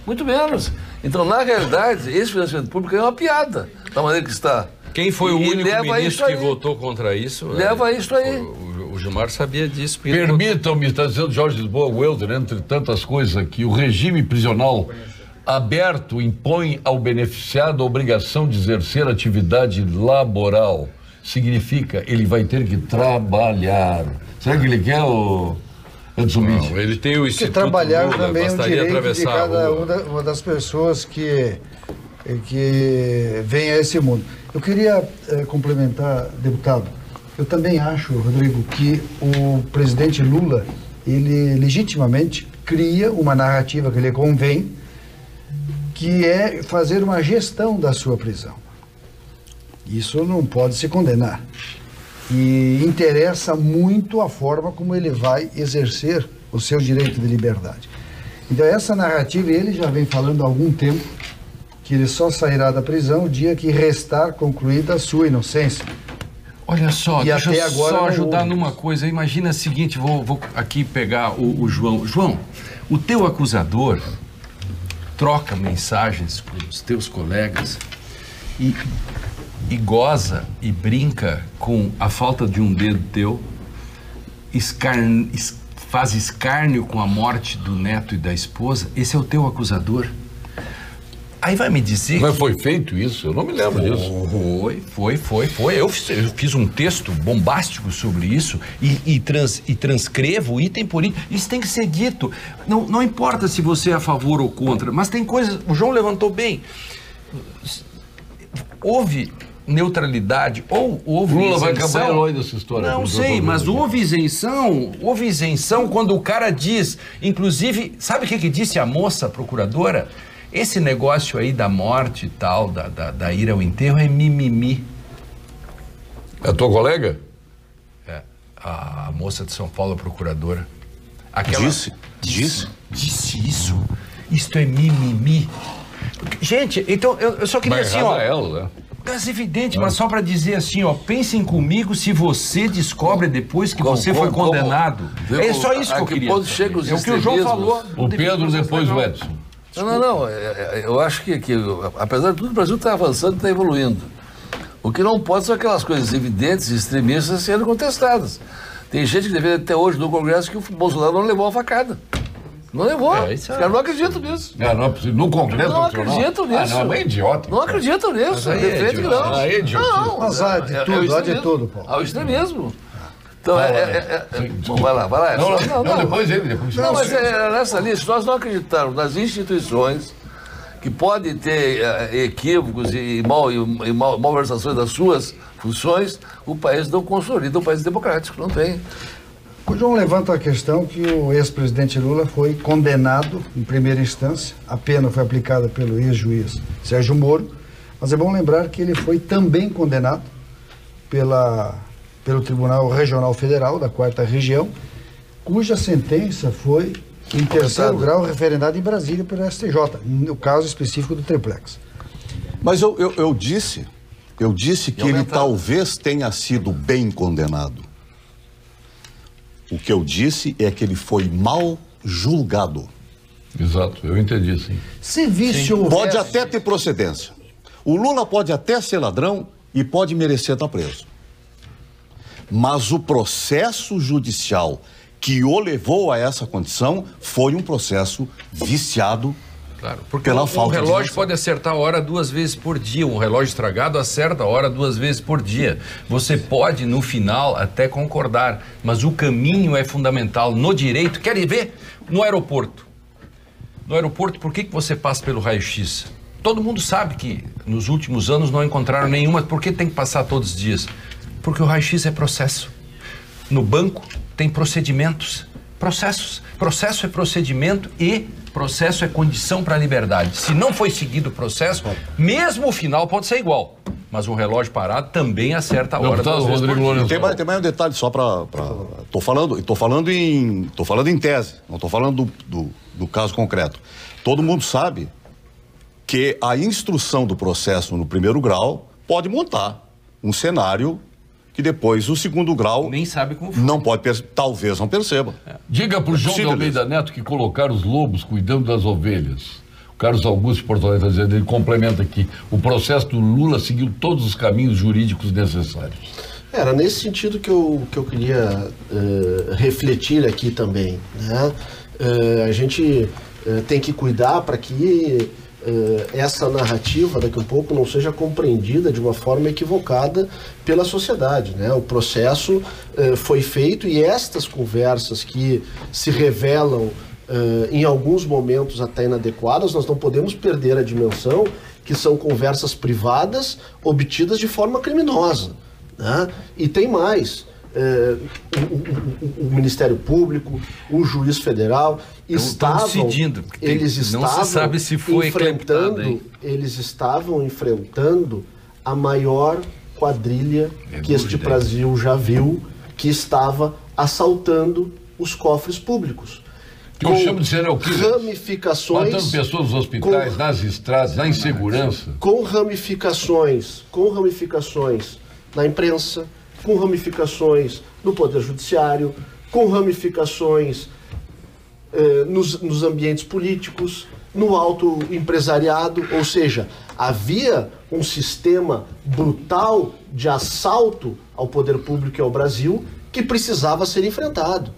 Muito menos. Então, na realidade, esse financiamento público é uma piada, da maneira que está. Quem foi o único ministro que votou contra isso? Leva isso aí. O Gilmar sabia disso. Permitam-me, está dizendo Jorge Lisboa Welder, entre tantas coisas aqui, o regime prisional aberto impõe ao beneficiado a obrigação de exercer atividade laboral. Significa, ele vai ter que trabalhar. Será que ele quer o Edson Mitch? Não, ele tem o Instituto trabalhar Lula, também é um bastaria direito de atravessar cada a rua. uma das pessoas que vem a esse mundo. Eu queria complementar, deputado. Eu também acho, Rodrigo, que o presidente Lula, ele legitimamente cria uma narrativa que lhe convém, que é fazer uma gestão da sua prisão. Isso não pode se condenar. E interessa muito a forma como ele vai exercer o seu direito de liberdade. Então essa narrativa, ele já vem falando há algum tempo, que ele só sairá da prisão o dia que restar concluída a sua inocência. Olha só, E deixa até eu agora só não ajudar houve. numa coisa. Imagina o seguinte, vou aqui pegar o João. João, o teu acusador troca mensagens com os teus colegas e goza e brinca com a falta de um dedo teu, faz escárnio com a morte do neto e da esposa. Esse é o teu acusador. Aí vai me dizer... Mas foi feito isso? Eu não me lembro disso. Foi. Eu fiz um texto bombástico sobre isso e transcrevo item por item. Isso tem que ser dito. Não importa se você é a favor ou contra, mas tem coisas... O João levantou bem. Houve neutralidade ou houve Lula vai isenção. acabar herói dessa história. Não sei, mas houve isenção quando o cara diz... Inclusive, sabe o que disse a moça procuradora? Esse negócio aí da morte e tal, da ira ao enterro, é mimimi. É a tua colega? É, a moça de São Paulo, a procuradora. Disse? Disse isso. Isto é mimimi. Gente, então eu só queria Mas assim, ó... ela, né? É evidente, mas só para dizer assim, ó, pensem comigo se você descobre depois que você foi condenado. É só isso que eu queria. Ponto chega os É o que o João falou. O Pedro, depois o Edson. Não. Eu acho que apesar de tudo, o Brasil está avançando, está evoluindo. O que não pode são aquelas coisas evidentes, extremistas, sendo contestadas. Tem gente que defende até hoje no Congresso que o Bolsonaro não levou a facada. Não levou. Os caras não acreditam nisso. Não é possível. No Congresso Não Nacional? acreditam nisso. Não, é idiota. Não acreditam nisso. Defende que não. Aí é idiotice. Não, Mas há de tudo, Paulo. Há o extremismo. Então, bom, vai lá. Não, depois ele. Não, mas nessa linha, se nós não acreditarmos nas instituições que podem ter equívocos e malversações das suas funções, o país não consolida um país democrático, não tem. O João levanta a questão que o ex-presidente Lula foi condenado em primeira instância, a pena foi aplicada pelo ex-juiz Sérgio Moro, mas é bom lembrar que ele foi também condenado pelo Tribunal Regional Federal da 4ª Região, cuja sentença foi em terceiro grau referendada em Brasília pelo STJ, no caso específico do triplex. Mas eu disse que ele talvez tenha sido bem condenado. O que eu disse é que ele foi mal julgado. Exato, eu entendi, sim. Se vício houvesse... Pode até ter procedência. O Lula pode até ser ladrão e pode merecer estar preso. Mas o processo judicial que o levou a essa condição foi um processo viciado. Claro, porque pela um falta de relógio isenção. pode acertar a hora 2 vezes por dia. Um relógio estragado acerta a hora 2 vezes por dia. Você pode, no final, até concordar, mas o caminho é fundamental. No direito, querem ver? No aeroporto. No aeroporto, por que você passa pelo raio-x? Todo mundo sabe que nos últimos anos não encontraram nenhuma. Por que tem que passar todos os dias? Porque o raio-x é processo. No banco tem procedimentos, processos. Processo é procedimento e processo é condição para a liberdade. Se não foi seguido o processo, mesmo o final pode ser igual. Mas um relógio parado também acerta a hora. Tem mais um detalhe só para... Tô falando em tese, não estou falando do caso concreto. Todo mundo sabe que a instrução do processo no primeiro grau pode montar um cenário que depois o segundo grau nem sabe como foi. Não pode, talvez não perceba. Diga para o João de Almeida Neto que colocar os lobos cuidando das ovelhas. O Carlos Augusto de Porto Alegre está dizendo, ele complementa aqui, o processo do Lula seguiu todos os caminhos jurídicos necessários. Era nesse sentido que eu queria refletir aqui também, né? A gente tem que cuidar para que essa narrativa daqui a um pouco não seja compreendida de uma forma equivocada pela sociedade, né? O processo foi feito e estas conversas que se revelam em alguns momentos até inadequadas, nós não podemos perder a dimensão que são conversas privadas obtidas de forma criminosa, né? E tem mais. O Ministério Público, o juiz federal estavam decidindo, eles estavam não se sabe se foi enfrentando, eles estavam enfrentando a maior quadrilha que este Brasil já viu, que estava assaltando os cofres públicos. Que eu chamo de serial killer. Ramificações, matando pessoas nos hospitais, nas estradas, na insegurança. Com ramificações na imprensa, com ramificações no Poder Judiciário, com ramificações nos ambientes políticos, no alto empresariado, ou seja, havia um sistema brutal de assalto ao poder público e ao Brasil que precisava ser enfrentado.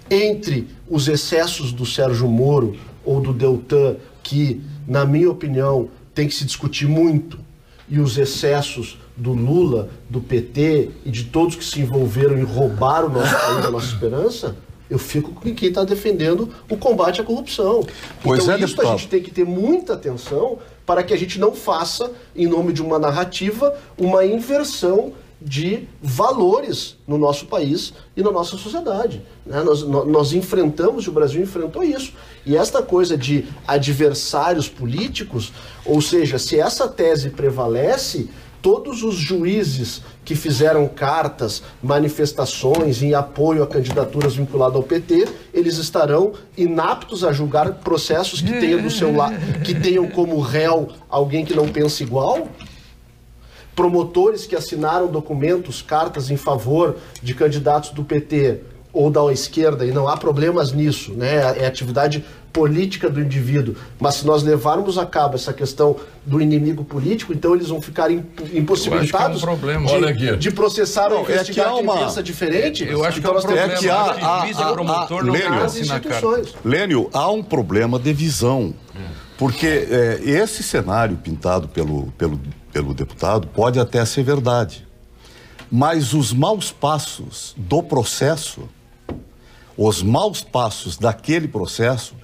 Entre os excessos do Sérgio Moro ou do Deltan, que, na minha opinião, tem que se discutir muito, e os excessos do Lula, do PT e de todos que se envolveram em roubar o nosso país, a nossa esperança, eu fico com quem está defendendo o combate à corrupção. Pois então, é, isso deputado. a gente tem que ter muita atenção para que a gente não faça, em nome de uma narrativa, uma inversão de valores no nosso país e na nossa sociedade, né? Nós enfrentamos, o Brasil enfrentou isso. E esta coisa de adversários políticos, ou seja, se essa tese prevalece, todos os juízes que fizeram cartas, manifestações em apoio a candidaturas vinculadas ao PT, eles estarão inaptos a julgar processos que tenham do seu lado, que tenham como réu alguém que não pensa igual. Promotores que assinaram documentos, cartas em favor de candidatos do PT ou da esquerda, e não há problemas nisso, né? É atividade política do indivíduo. Mas se nós levarmos a cabo essa questão do inimigo político, então eles vão ficar impossibilitados de processar ou investigar quem pensa diferente. Eu acho que é um problema. Lênio, há um problema de visão. Porque esse cenário pintado pelo deputado pode até ser verdade. Mas os maus passos do processo, os maus passos daquele processo,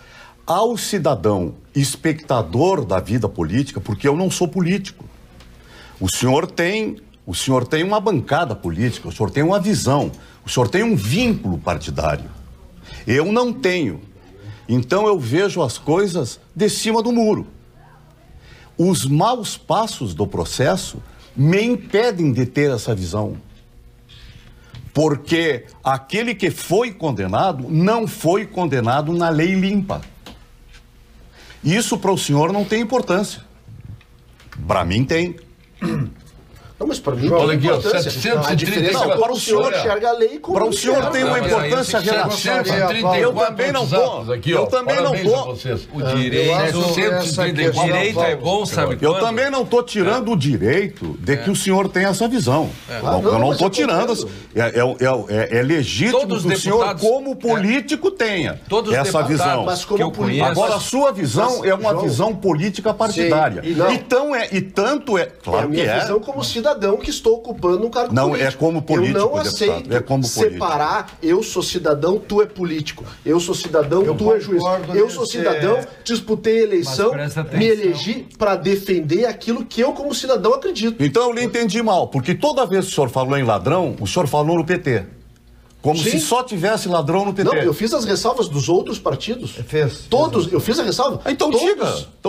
ao cidadão espectador da vida política, porque eu não sou político. O senhor tem uma bancada política, o senhor tem uma visão, o senhor tem um vínculo partidário. Eu não tenho. Então eu vejo as coisas de cima do muro. Os maus passos do processo me impedem de ter essa visão. Porque aquele que foi condenado não foi condenado na lei limpa. Isso para o senhor não tem importância. Para mim tem. Não, mas para mim olha aqui, a diferença é para o senhor enxerga a lei como para o senhor tem uma importância relativa. Eu também não tô. Eu também não tô. O direito é bom, sabe? Eu também não tô tirando o direito de que o senhor tenha essa visão. Eu não tô tirando. É legítimo que o senhor, como político, tenha essa visão. Agora, a sua visão é uma visão política partidária. E tanto é. Claro que é. Visão como cidadão que estou ocupando um cargo não, político. É como político, eu não aceito separar, eu sou cidadão, tu é político. Eu sou cidadão, tu é juiz. Eu sou cidadão, disputei eleição, me elegi para defender aquilo que eu como cidadão acredito. Então eu lhe entendi mal, porque toda vez que o senhor falou em ladrão, o senhor falou no PT. Como se só tivesse ladrão no PT. Não, eu fiz as ressalvas dos outros partidos. Todos, eu fiz a ressalva. Então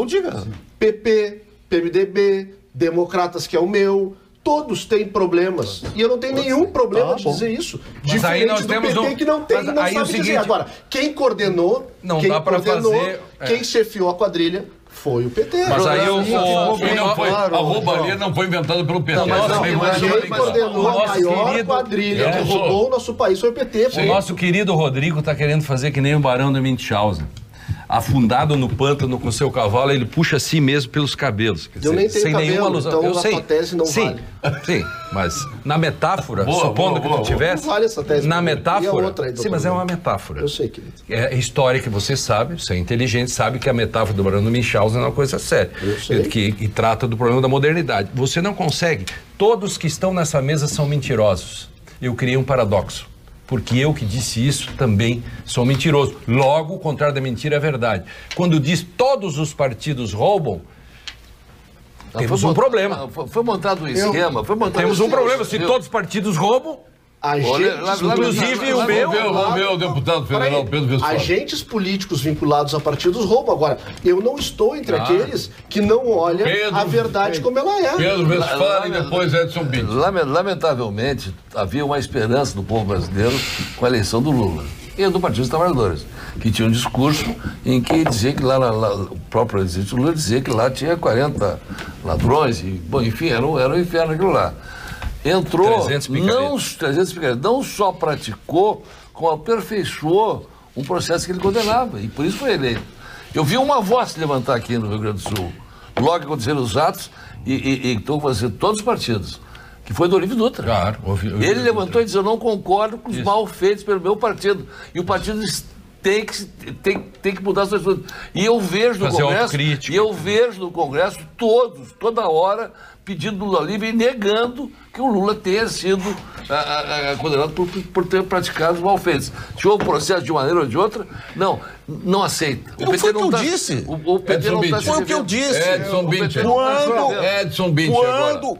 diga. PP, PMDB, Democratas, que é o meu... Todos têm problemas. E eu não tenho nenhum problema de dizer isso. Mas diferente aí nós do temos PT que não tem, não sabe dizer. Agora, quem coordenou, quem chefiou a quadrilha foi o PT. Mas aí a roubalheira não foi inventada pelo PT. Quem coordenou a maior quadrilha que roubou o nosso país foi o PT. O nosso querido Rodrigo está querendo fazer que nem o Barão de Münchhausen. afundado no pântano com seu cavalo, ele puxa a si mesmo pelos cabelos. Quer dizer, nem tenho sem cabelo, nenhuma alusão. então Eu a sei. tua tese não sim, vale. sim, mas na metáfora, supondo que tu tivesse, Não vale essa tese. na E a metáfora, outra aí, sim, doutor mas é uma Bruno? metáfora. Eu sei, querido. É história que você sabe, você é inteligente, sabe que a metáfora do Brando Munchausen é uma coisa séria. Eu sei. Que trata do problema da modernidade. Você não consegue. Todos que estão nessa mesa são mentirosos. Eu criei um paradoxo. Porque eu que disse isso também sou mentiroso. Logo, o contrário da mentira é verdade. Quando diz todos os partidos roubam, temos um problema. Foi montado um esquema. Temos um problema. Se todos os partidos roubam, inclusive o meu... Vamos ver o deputado federal Pedro Westphal. Agentes políticos vinculados a partidos roubam. Agora, eu não estou entre aqueles que não olham a verdade como ela é. Pedro Westphal e depois Edson Bintti. Lamentavelmente, havia uma esperança do povo brasileiro com a eleição do Lula e do Partido dos Trabalhadores, que tinha um discurso em que dizia que lá o próprio presidente Lula dizia que lá tinha 40 ladrões, e, bom, enfim, era um inferno aquilo lá. Entrou, 300 picaretas, não só praticou, como aperfeiçoou um processo que ele condenava, e por isso foi eleito. Eu vi uma voz se levantar aqui no Rio Grande do Sul, logo que aconteceram os atos, e estão fazendo todos os partidos, que foi do Olívio Dutra. Claro, ele levantou e disse: eu não concordo com os mal feitos pelo meu partido, e o partido tem que mudar suas coisas. E eu vejo no Congresso, toda hora, pedindo Lula livre e negando que o Lula tenha sido condenado por ter praticado os malfeitos. Se houve processo de uma maneira ou de outra, não aceita. Não foi o que eu disse. O PT não está. Foi o que eu disse. Edson Bintti. Edson Bintti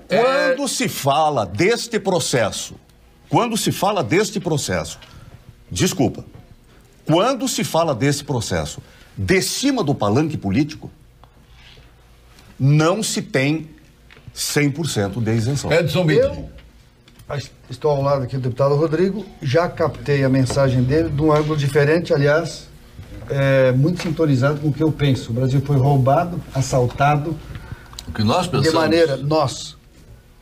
Quando se fala deste processo, quando se fala desse processo de cima do palanque político, não se tem 100% de isenção. Edson Bintti. Eu estou ao lado aqui do deputado Rodrigo, já captei a mensagem dele de um ângulo diferente, aliás, muito sintonizado com o que eu penso. O Brasil foi roubado, assaltado, O que nós pensamos. de maneira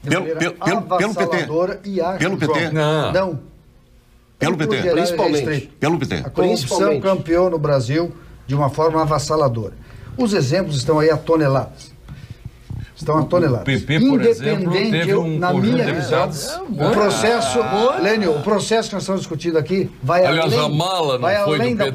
Pelo PT. E acho, Pelo PT. João, não. Pelo PT. Principalmente. Pelo PT. A corrupção campeou no Brasil de uma forma avassaladora. Os exemplos estão aí a toneladas. O PP, por exemplo, teve um conjunto de episódios. O processo, Lênio, o processo que nós estamos discutindo aqui vai Aliás, além, a mala vai não foi além do da PT,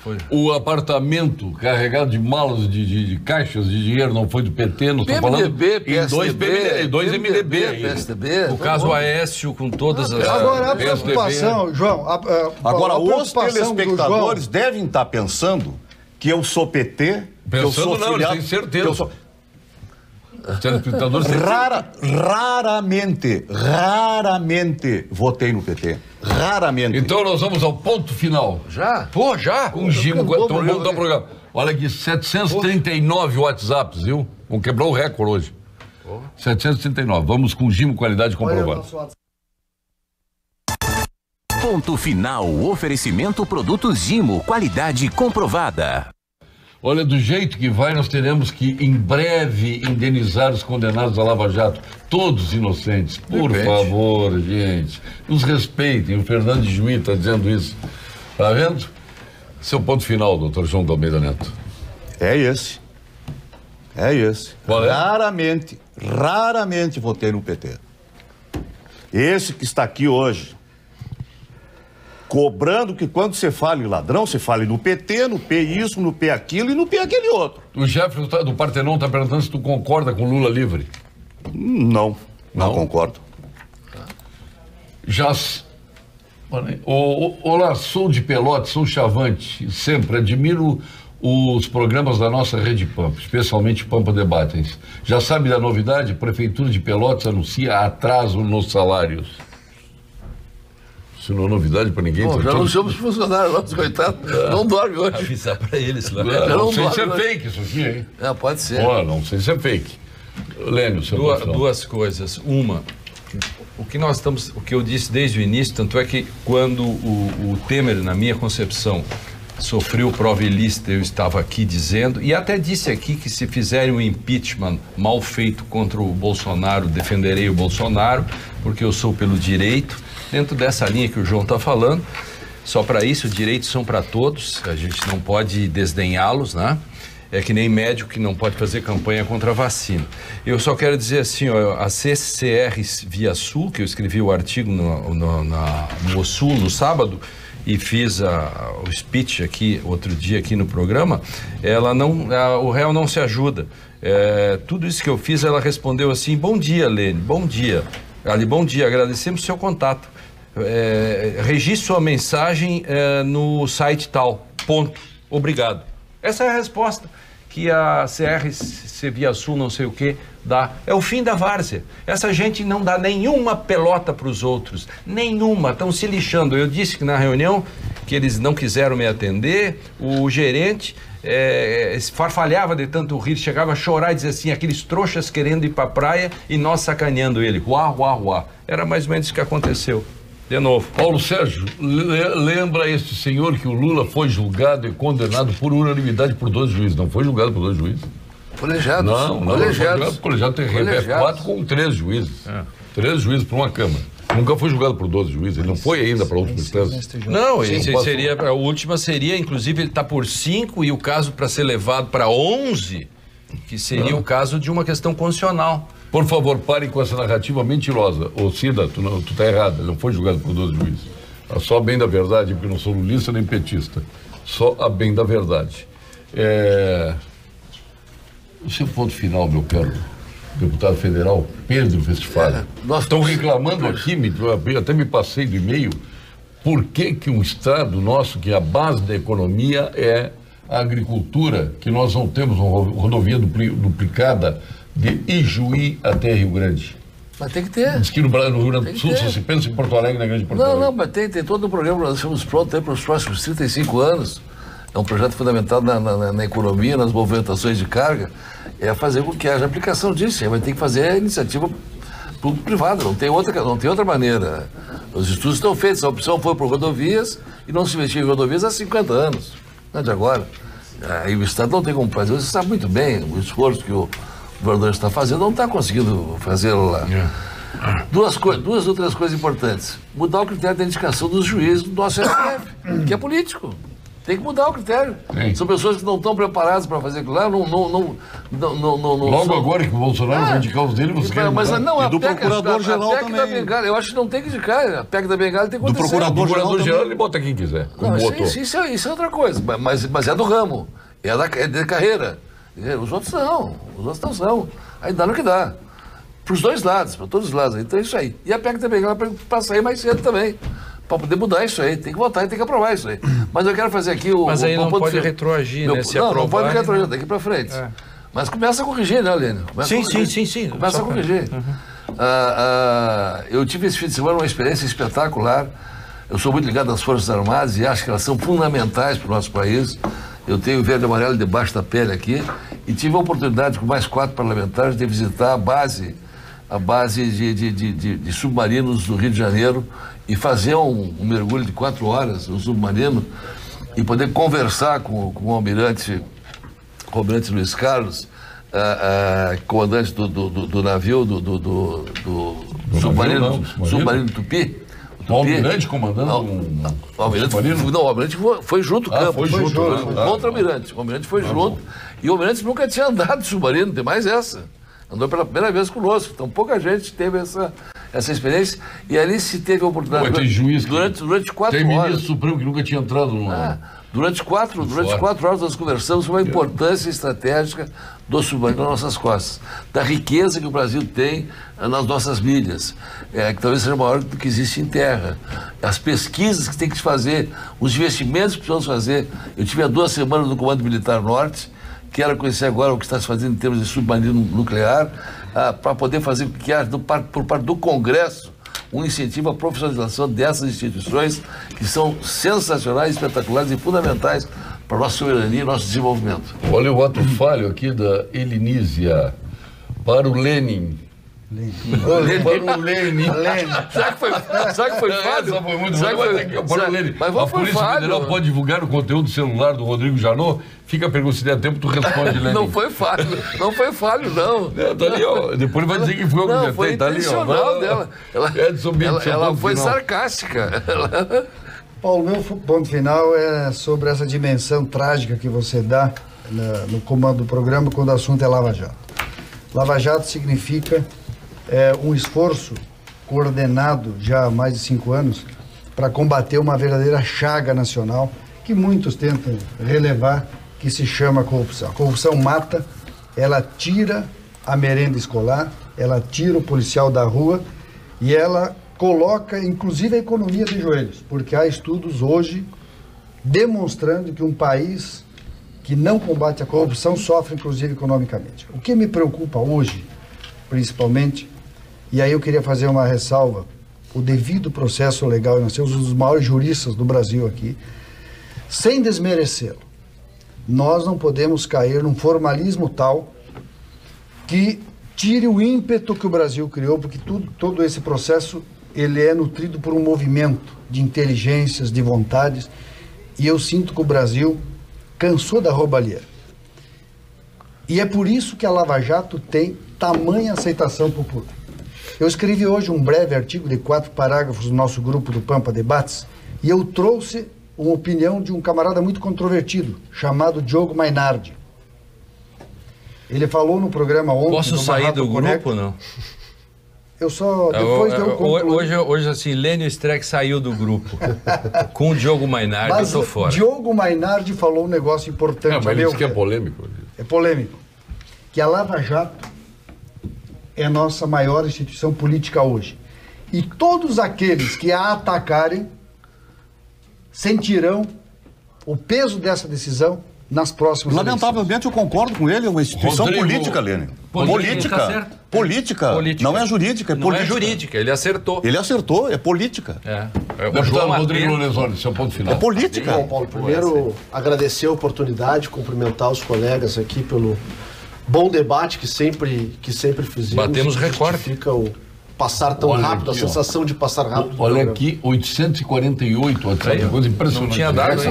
política. o apartamento carregado de malas, de caixas de dinheiro não foi do PT, não estou falando em dois MDB aí. PSDB. O caso Aécio com todas as... Agora, a preocupação, João... Agora, a os preocupação do telespectadores devem estar pensando que eu sou PT, que eu sou Pensando não, eles filiado... têm certeza. que eu sou- Os telespectadores têm Raramente votei no PT. Raramente. Então nós vamos ao ponto final. Já? Pô, já? Com o Gimo, então vamos dar o programa. Olha aqui, 739 WhatsApps, viu? Vamos quebrar o recorde hoje. 739. Vamos com o Gimo, qualidade comprovada. Ponto final. Oferecimento produtos Gimo, qualidade comprovada. Olha, do jeito que vai, nós teremos que, em breve, indenizar os condenados à Lava Jato. Todos inocentes. Por favor, gente. Nos respeitem. O Fernando de Juiz está dizendo isso. Tá vendo? Seu ponto final, doutor João de Almeida Neto. É esse. Qual é? Raramente votei no PT. Esse que está aqui hoje, cobrando que quando você fala em ladrão, você fale no PT, no P isso, no P aquilo e no P aquele outro. O chefe do Partenon está perguntando se tu concorda com Lula livre. Não concordo. Já... Olá, sou de Pelotas, sou Chavante. Sempre admiro os programas da nossa Rede Pampa, especialmente Pampa Debates. Já sabe da novidade? Prefeitura de Pelotas anuncia atraso nos salários. Isso não é novidade para ninguém. Bom, já não somos funcionários, nosso coitado. Não dorme hoje. Avisar para eles lá. Não sei se é fake isso aqui, hein? Pode ser. Não sei se é fake. Lênio, seu duas coisas. Uma, o que eu disse desde o início, tanto é que quando o Temer, na minha concepção, sofreu prova ilícita, eu estava aqui dizendo, e até disse aqui que se fizerem um impeachment mal feito contra o Bolsonaro, defenderei o Bolsonaro, porque eu sou pelo direito, dentro dessa linha que o João está falando. só para isso, direitos são para todos, a gente não pode desdenhá-los, né? É que nem médico que não pode fazer campanha contra a vacina. Eu só quero dizer assim, ó, a CCR Via Sul, que eu escrevi o artigo no Sul no sábado, e fiz o speech aqui, outro dia aqui no programa, o réu não se ajuda. Tudo isso que eu fiz, ela respondeu assim, bom dia, Lene, bom dia. Ali, bom dia, agradecemos o seu contato. Registre sua mensagem no site tal, ponto, obrigado. Essa é a resposta que a CRC Via Sul, não sei o que, dá. É o fim da várzea. Essa gente não dá nenhuma pelota para os outros. Nenhuma. Estão se lixando. Eu disse que na reunião que eles não quiseram me atender, o gerente farfalhava de tanto rir, chegava a chorar e dizia assim, aqueles trouxas querendo ir para a praia e nós sacaneando ele. Uá, uá, uá. Era mais ou menos isso que aconteceu. De novo. Paulo Sérgio, lembra este senhor que o Lula foi julgado e condenado por unanimidade por 12 juízes. Não foi julgado por 12 juízes? Colegiados. Não, colegiados. Colegiado tem 4 com 13 juízes. 13 juízes para uma Câmara. Nunca foi julgado por 12 juízes. Ele não foi ainda para a última instância. Não, a última seria, inclusive, ele está por 5 e o caso para ser levado para 11, que seria o caso de uma questão constitucional. Por favor, pare com essa narrativa mentirosa. Ô Cida, tu tá errado, ele não foi julgado por 12 juízes. Só a bem da verdade, porque eu não sou lulista nem petista. Só a bem da verdade. O seu ponto final, meu caro deputado federal, Pedro Westphalen. Nós estamos reclamando aqui, até me passei do e-mail, por que um estado nosso, que a base da economia é a agricultura, que nós não temos uma rodovia duplicada de Ijuí até Rio Grande. Mas tem que ter. Diz que no Rio Grande do Sul só se pensa em Porto Alegre, na Grande Porto Alegre. Não, mas tem todo um programa, nós estamos prontos para os próximos 35 anos. É um projeto fundamental na economia, nas movimentações de carga, é fazer com que haja aplicação disso. Vai ter que fazer a iniciativa público-privada, não tem outra maneira. Os estudos estão feitos, a opção foi por rodovias e não se investiu em rodovias há 50 anos, não é de agora. Aí o Estado não tem como fazer, você sabe muito bem o esforço que o governador está fazendo, não está conseguindo fazê-lo lá. Duas outras coisas importantes. Mudar o critério da indicação dos juízes do nosso STF, que é político. Tem que mudar o critério. Sim. São pessoas que não estão preparadas para fazer aquilo lá, Logo agora que o Bolsonaro vai indicar os dele, você quer mas não, e do Procurador-Geral também. Da Bengala, eu acho que não tem que indicar. A PEC da Bengala tem que acontecer. Do Procurador-Geral ele bota quem quiser. Não, isso é outra coisa, mas é do ramo, é da carreira. Os outros não, não são. Aí dá no que dá. Para os dois lados, para todos os lados. Então é isso aí. E a PEC da Bengala para sair mais cedo também. Para poder mudar isso aí, tem que votar e tem que aprovar isso aí. Mas eu quero fazer aqui o... Mas aí não pode retroagir, né? Não pode retroagir, daqui para frente. Mas começa a corrigir, né, Lênin? Sim. Começa a corrigir. Eu tive esse fim de semana uma experiência espetacular. Eu sou muito ligado às Forças Armadas e acho que elas são fundamentais para o nosso país. Eu tenho o verde e amarelo debaixo da pele aqui e tive a oportunidade, com mais 4 parlamentares, de visitar a base de submarinos do Rio de Janeiro e fazer um mergulho de 4 horas no submarino e poder conversar com o almirante Luiz Carlos, comandante do navio do submarino Tupi. O almirante comandando o almirante foi junto ao campo. Contra o almirante. O almirante foi junto. E o almirante nunca tinha andado de submarino, tem mais essa. Andou pela primeira vez conosco. Então pouca gente teve essa experiência. E ali se teve a oportunidade. Tem juiz durante 4 horas. Tem ministro supremo que nunca tinha entrado numa. Durante 4 horas nós conversamos sobre a importância estratégica do submarino nas nossas costas, da riqueza que o Brasil tem nas nossas milhas, que talvez seja maior do que existe em terra, as pesquisas que tem que se fazer, os investimentos que precisamos fazer. Eu tive há 2 semanas no Comando Militar Norte, quero conhecer agora o que está se fazendo em termos de submarino nuclear, para poder fazer que haja, por parte do Congresso, um incentivo à profissionalização dessas instituições que são sensacionais, espetaculares e fundamentais para a nossa soberania e nosso desenvolvimento. Olha o ato falho aqui da Helinísia para o Lênin. Para o Lênin. Será que foi falho? Essa foi muito para o Lênin. A Polícia Federal pode divulgar o conteúdo do celular do Rodrigo Janot? Fica a pergunta, se der tempo, tu responde, Lênin. Não foi falho, não. Tá ali, ó. Depois vai dizer que foi o que foi tá ali, ó. Dela. Ela foi sarcástica. Paulo, meu ponto final é sobre essa dimensão trágica que você dá no comando do programa quando o assunto é Lava Jato. Lava Jato significa um esforço coordenado já há mais de 5 anos para combater uma verdadeira chaga nacional que muitos tentam relevar, que se chama corrupção. A corrupção mata, ela tira a merenda escolar, ela tira o policial da rua e ela coloca, inclusive, a economia de joelhos, porque há estudos hoje demonstrando que um país que não combate a corrupção sofre, inclusive, economicamente. O que me preocupa hoje, principalmente, e aí eu queria fazer uma ressalva, o devido processo legal, nós temos um dos maiores juristas do Brasil aqui, sem desmerecê-lo, nós não podemos cair num formalismo tal que tire o ímpeto que o Brasil criou, porque todo esse processo ele é nutrido por um movimento de inteligências, de vontades, e eu sinto que o Brasil cansou da roubalheira. E é por isso que a Lava Jato tem tamanha aceitação popular. Eu escrevi hoje um breve artigo de 4 parágrafos no nosso grupo do Pampa Debates, e eu trouxe uma opinião de um camarada muito controvertido, chamado Diogo Mainardi. Ele falou no programa ontem... Posso sair do grupo ou não? Eu só... Depois eu hoje, assim, Lênio Streck saiu do grupo. Com o Diogo Mainardi, eu tô fora. Diogo Mainardi falou um negócio importante. Mas ele disse que é polêmico. É polêmico. Que a Lava Jato é a nossa maior instituição política hoje. E todos aqueles que a atacarem sentirão o peso dessa decisão nas próximas Lamentavelmente, eu concordo com ele, é uma instituição política, Lênin. Política. Tá Política. Não é jurídica, é não política. Não é jurídica, ele acertou. Ele acertou, é política. Deputado Rodrigo Lorenzoni, seu ponto final. É política. Bom, Paulo, primeiro agradecer a oportunidade, cumprimentar os colegas aqui pelo bom debate que sempre fizemos. Batemos recorde. Fica o passar tão rápido, a sensação de passar rápido. Olha aqui, 848, outra coisa impressionante. Não tinha dado,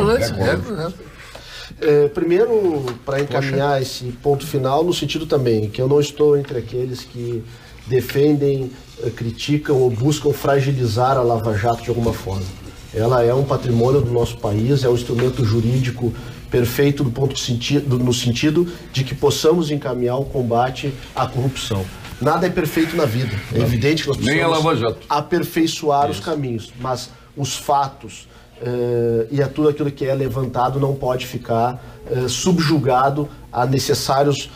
primeiro, para encaminhar esse ponto final, no sentido também que eu não estou entre aqueles que defendem, criticam ou buscam fragilizar a Lava Jato de alguma forma. Ela é um patrimônio do nosso país, é um instrumento jurídico perfeito no sentido de que possamos encaminhar o combate à corrupção. Nada é perfeito na vida. É evidente que nós precisamos aperfeiçoar os caminhos, mas os fatos e tudo aquilo que é levantado não pode ficar subjugado a necessários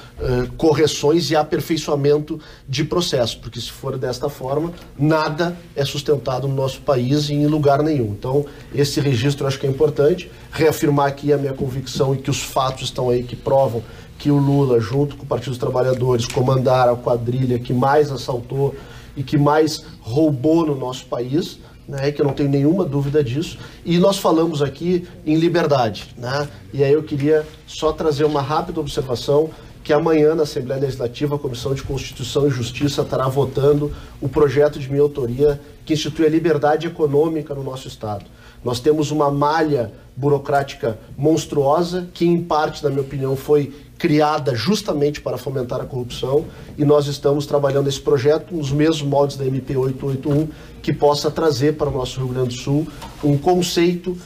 correções e aperfeiçoamento de processo, porque se for desta forma, nada é sustentado no nosso país e em lugar nenhum. Então, esse registro eu acho que é importante, reafirmar aqui a minha convicção e que os fatos estão aí que provam que o Lula, junto com o Partido dos Trabalhadores, comandaram a quadrilha que mais assaltou e que mais roubou no nosso país, né, que eu não tenho nenhuma dúvida disso, e nós falamos aqui em liberdade, né, e aí eu queria só trazer uma rápida observação, que amanhã na Assembleia Legislativa a Comissão de Constituição e Justiça estará votando o projeto de minha autoria que institui a liberdade econômica no nosso Estado. Nós temos uma malha burocrática monstruosa que, em parte, na minha opinião, foi criada justamente para fomentar a corrupção, e nós estamos trabalhando esse projeto nos mesmos moldes da MP 881, que possa trazer para o nosso Rio Grande do Sul um conceito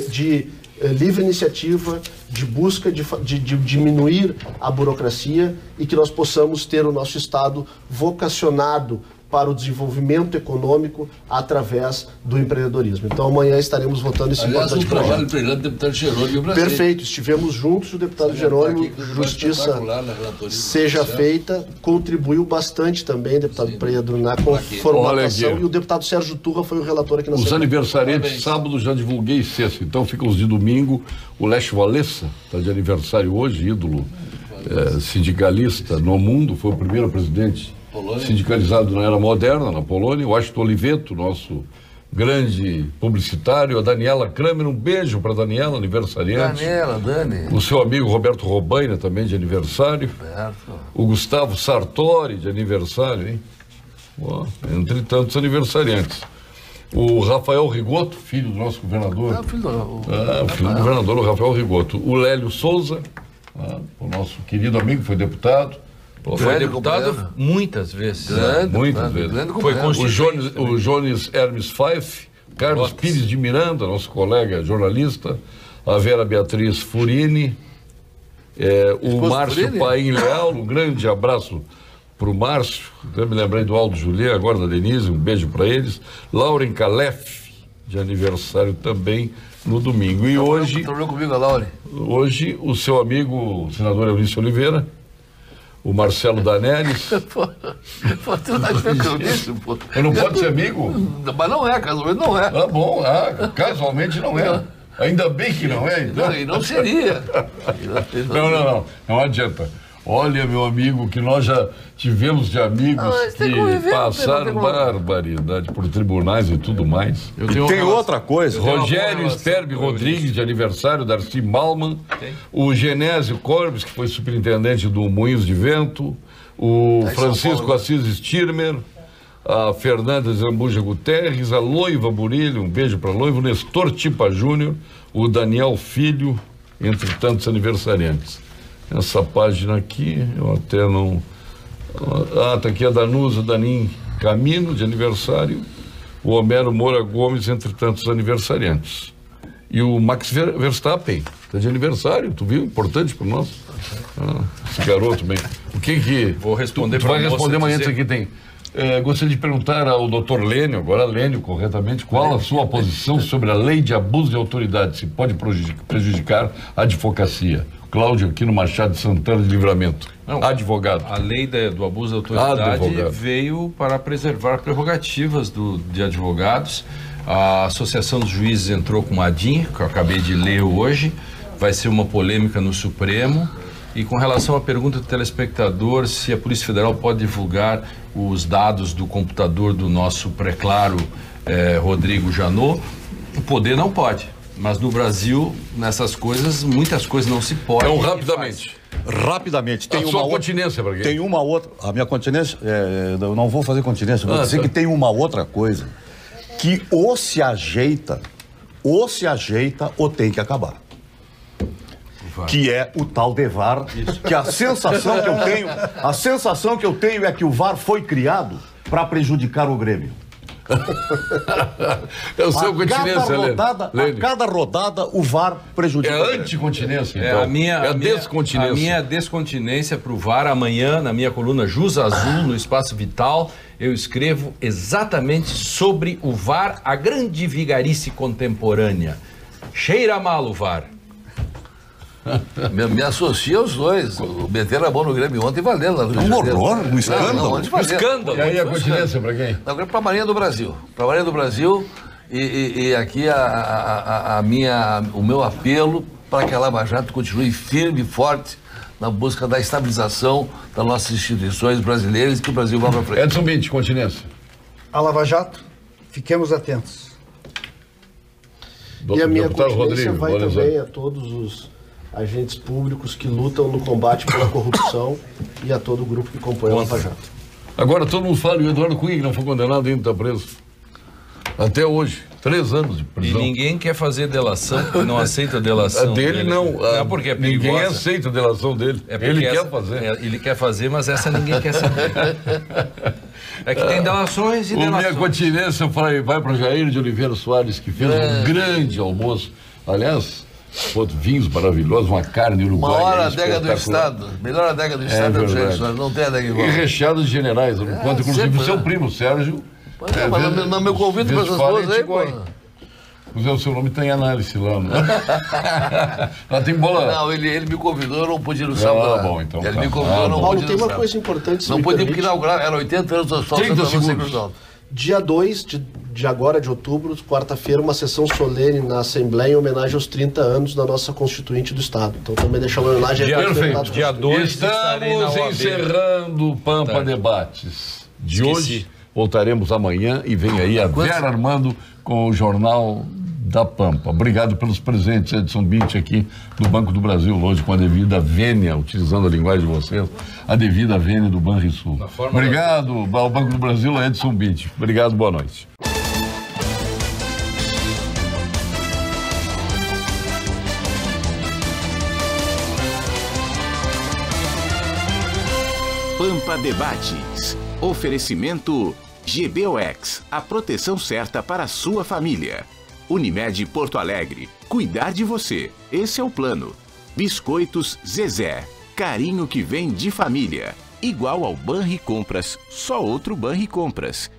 de livre iniciativa, de busca de diminuir a burocracia e que nós possamos ter o nosso Estado vocacionado para o desenvolvimento econômico através do empreendedorismo. Então amanhã estaremos votando esse importante projeto. Do deputado Jerônimo Brasil. Perfeito, estivemos juntos, o deputado Jerônimo, justiça seja feita, contribuiu bastante também, deputado Pedro, na formatação, e o deputado Sérgio Turra foi o relator aqui na Os aniversariantes, sábado já divulguei sexta, então ficam os de domingo. O Lech Walesa está de aniversário hoje, ídolo sindicalista no mundo, foi o primeiro presidente sindicalizado na era moderna, na Polônia. O Washington Oliveto, nosso grande publicitário. A Daniela Kramer, um beijo para Daniela, aniversariante. Dani. O seu amigo Roberto Robaina, também de aniversário. O Gustavo Sartori, de aniversário, hein? Entre tantos aniversariantes. O Rafael Rigoto, filho do nosso governador. Filho do governador, o Rafael Rigoto. O Lélio Souza, o nosso querido amigo, foi deputado. Foi deputado muitas vezes. Muitas vezes. Foi o Jones Hermes Pfeiffer, Carlos Pires de Miranda, nosso colega jornalista, a Vera Beatriz Furini, o Márcio Paim Leal, um grande abraço para o Márcio, eu me lembrei do Aldo Juliet, agora da Denise, um beijo para eles. Lauren Calef, de aniversário também no domingo. E hoje... Trabalhou comigo a Lauren. Hoje, o seu amigo, o senador Eunício Oliveira, o Marcelo Danelis. Eu não pode ser amigo? Mas não é, casualmente não é. Ah, bom, casualmente não é. Ainda bem que não é, então. E não seria. Não adianta. Olha, meu amigo, que nós já tivemos de amigos que passaram barbaridade por tribunais e tudo mais. E tem outra coisa. Rogério Sterbe Rodrigues, de aniversário, Darcy Malman, o Genésio Corbes, que foi superintendente do Moinhos de Vento, o Francisco Assis Stirmer, a Fernanda Zambuja Guterres, a Loiva Burilho, um beijo para a Loiva, o Nestor Tipa Júnior, o Daniel Filho, entre tantos aniversariantes. Essa página aqui, eu até não... tá aqui a Danusa Danim Camino, de aniversário, o Homero Moura Gomes, entre tantos aniversariantes. E o Max Verstappen, está de aniversário, tu viu? Importante para nós. Esse garoto bem. O que... Vou responder tu vai responder amanhã, isso aqui tem... gostaria de perguntar ao doutor Lênio, agora Lênio, corretamente, qual a sua posição sobre a lei de abuso de autoridade? Se pode prejudicar a advocacia? Cláudio Aquino Machado de Santana de Livramento, advogado. A lei do abuso de autoridade veio para preservar prerrogativas de advogados. A Associação dos Juízes entrou com uma ADIM, que eu acabei de ler hoje, vai ser uma polêmica no Supremo. E com relação à pergunta do telespectador, se a Polícia Federal pode divulgar os dados do computador do nosso pré-claro Rodrigo Janot, o poder não pode. Mas no Brasil, nessas coisas, muitas coisas não se podem. Então, rapidamente. Tem sua continência, para quê? Tem uma outra... A minha continência... eu não vou fazer continência, vou dizer que tem uma outra coisa que ou se ajeita ou tem que acabar. Que é o tal de VAR, que a sensação que eu tenho é que o VAR foi criado para prejudicar o Grêmio. É o seu continência, a cada rodada o VAR prejudica. É anticontinência, então. A descontinência. A minha descontinência para o VAR, amanhã, na minha coluna Jus Azul, no Espaço Vital, eu escrevo exatamente sobre o VAR, a grande vigarice contemporânea. Cheira mal o VAR. Me associa aos dois. Meteram a mão no Grêmio ontem valendo. Um horror, um escândalo. Um escândalo. E aí a continência para quem? Para a Marinha do Brasil. Para a Marinha do Brasil e aqui o meu apelo para que a Lava Jato continue firme e forte na busca da estabilização das nossas instituições brasileiras e que o Brasil vá para frente. Edson Bint, continência. A Lava Jato, fiquemos atentos. E a minha continência vai também a todos os agentes públicos que lutam no combate pela corrupção e a todo o grupo que compõe a Lava Jato. Agora todo mundo fala, o Eduardo Cunha, que não foi condenado, ainda está preso. Até hoje, 3 anos de prisão. E ninguém quer fazer delação, não aceita a delação. A dele não. Porque é perigosa. Ninguém aceita a delação dele. Ele quer fazer. Ele quer fazer, mas essa ninguém quer saber. É que tem delações e delações. Minha continência vai para Jair de Oliveira Soares, que fez um grande almoço. Aliás, vinhos maravilhosos, uma carne uruguaia. Maior adega do Estado. Melhor adega do Estado do Jair Soares. Não tem adega igual. E recheado de generais. Inclusive o seu primo, Sérgio. Mas não me convido para essas coisas aí, pô. O seu nome tem análise lá, não? Lá tem bola. Não, ele me convidou, eu não pude ir no sábado. Bom, então. Ele me convidou, eu não Paulo, pude ir tem no uma sábado. coisa importante. Não podia porque inaugurar, era 80 anos do Hospital 30 segundos. Dia 2 de agora, de outubro, quarta-feira, uma sessão solene na Assembleia em homenagem aos 30 anos da nossa Constituinte do Estado. Então também deixar uma homenagem a perfeito. Dia 2 estamos encerrando o Pampa Debates de hoje. Voltaremos amanhã e vem aí a Vera Armando com o Jornal da Pampa. Obrigado pelos presentes, Edson Bint, aqui do Banco do Brasil, hoje com a devida vênia, utilizando a linguagem de vocês, a devida vênia do Banrisul. Obrigado ao Banco do Brasil, Edson Bint. Obrigado, boa noite. Pampa Debates. Oferecimento GBOX, a proteção certa para a sua família. Unimed Porto Alegre, cuidar de você, esse é o plano. Biscoitos Zezé, carinho que vem de família. Igual ao Banricompras, só outro Banricompras.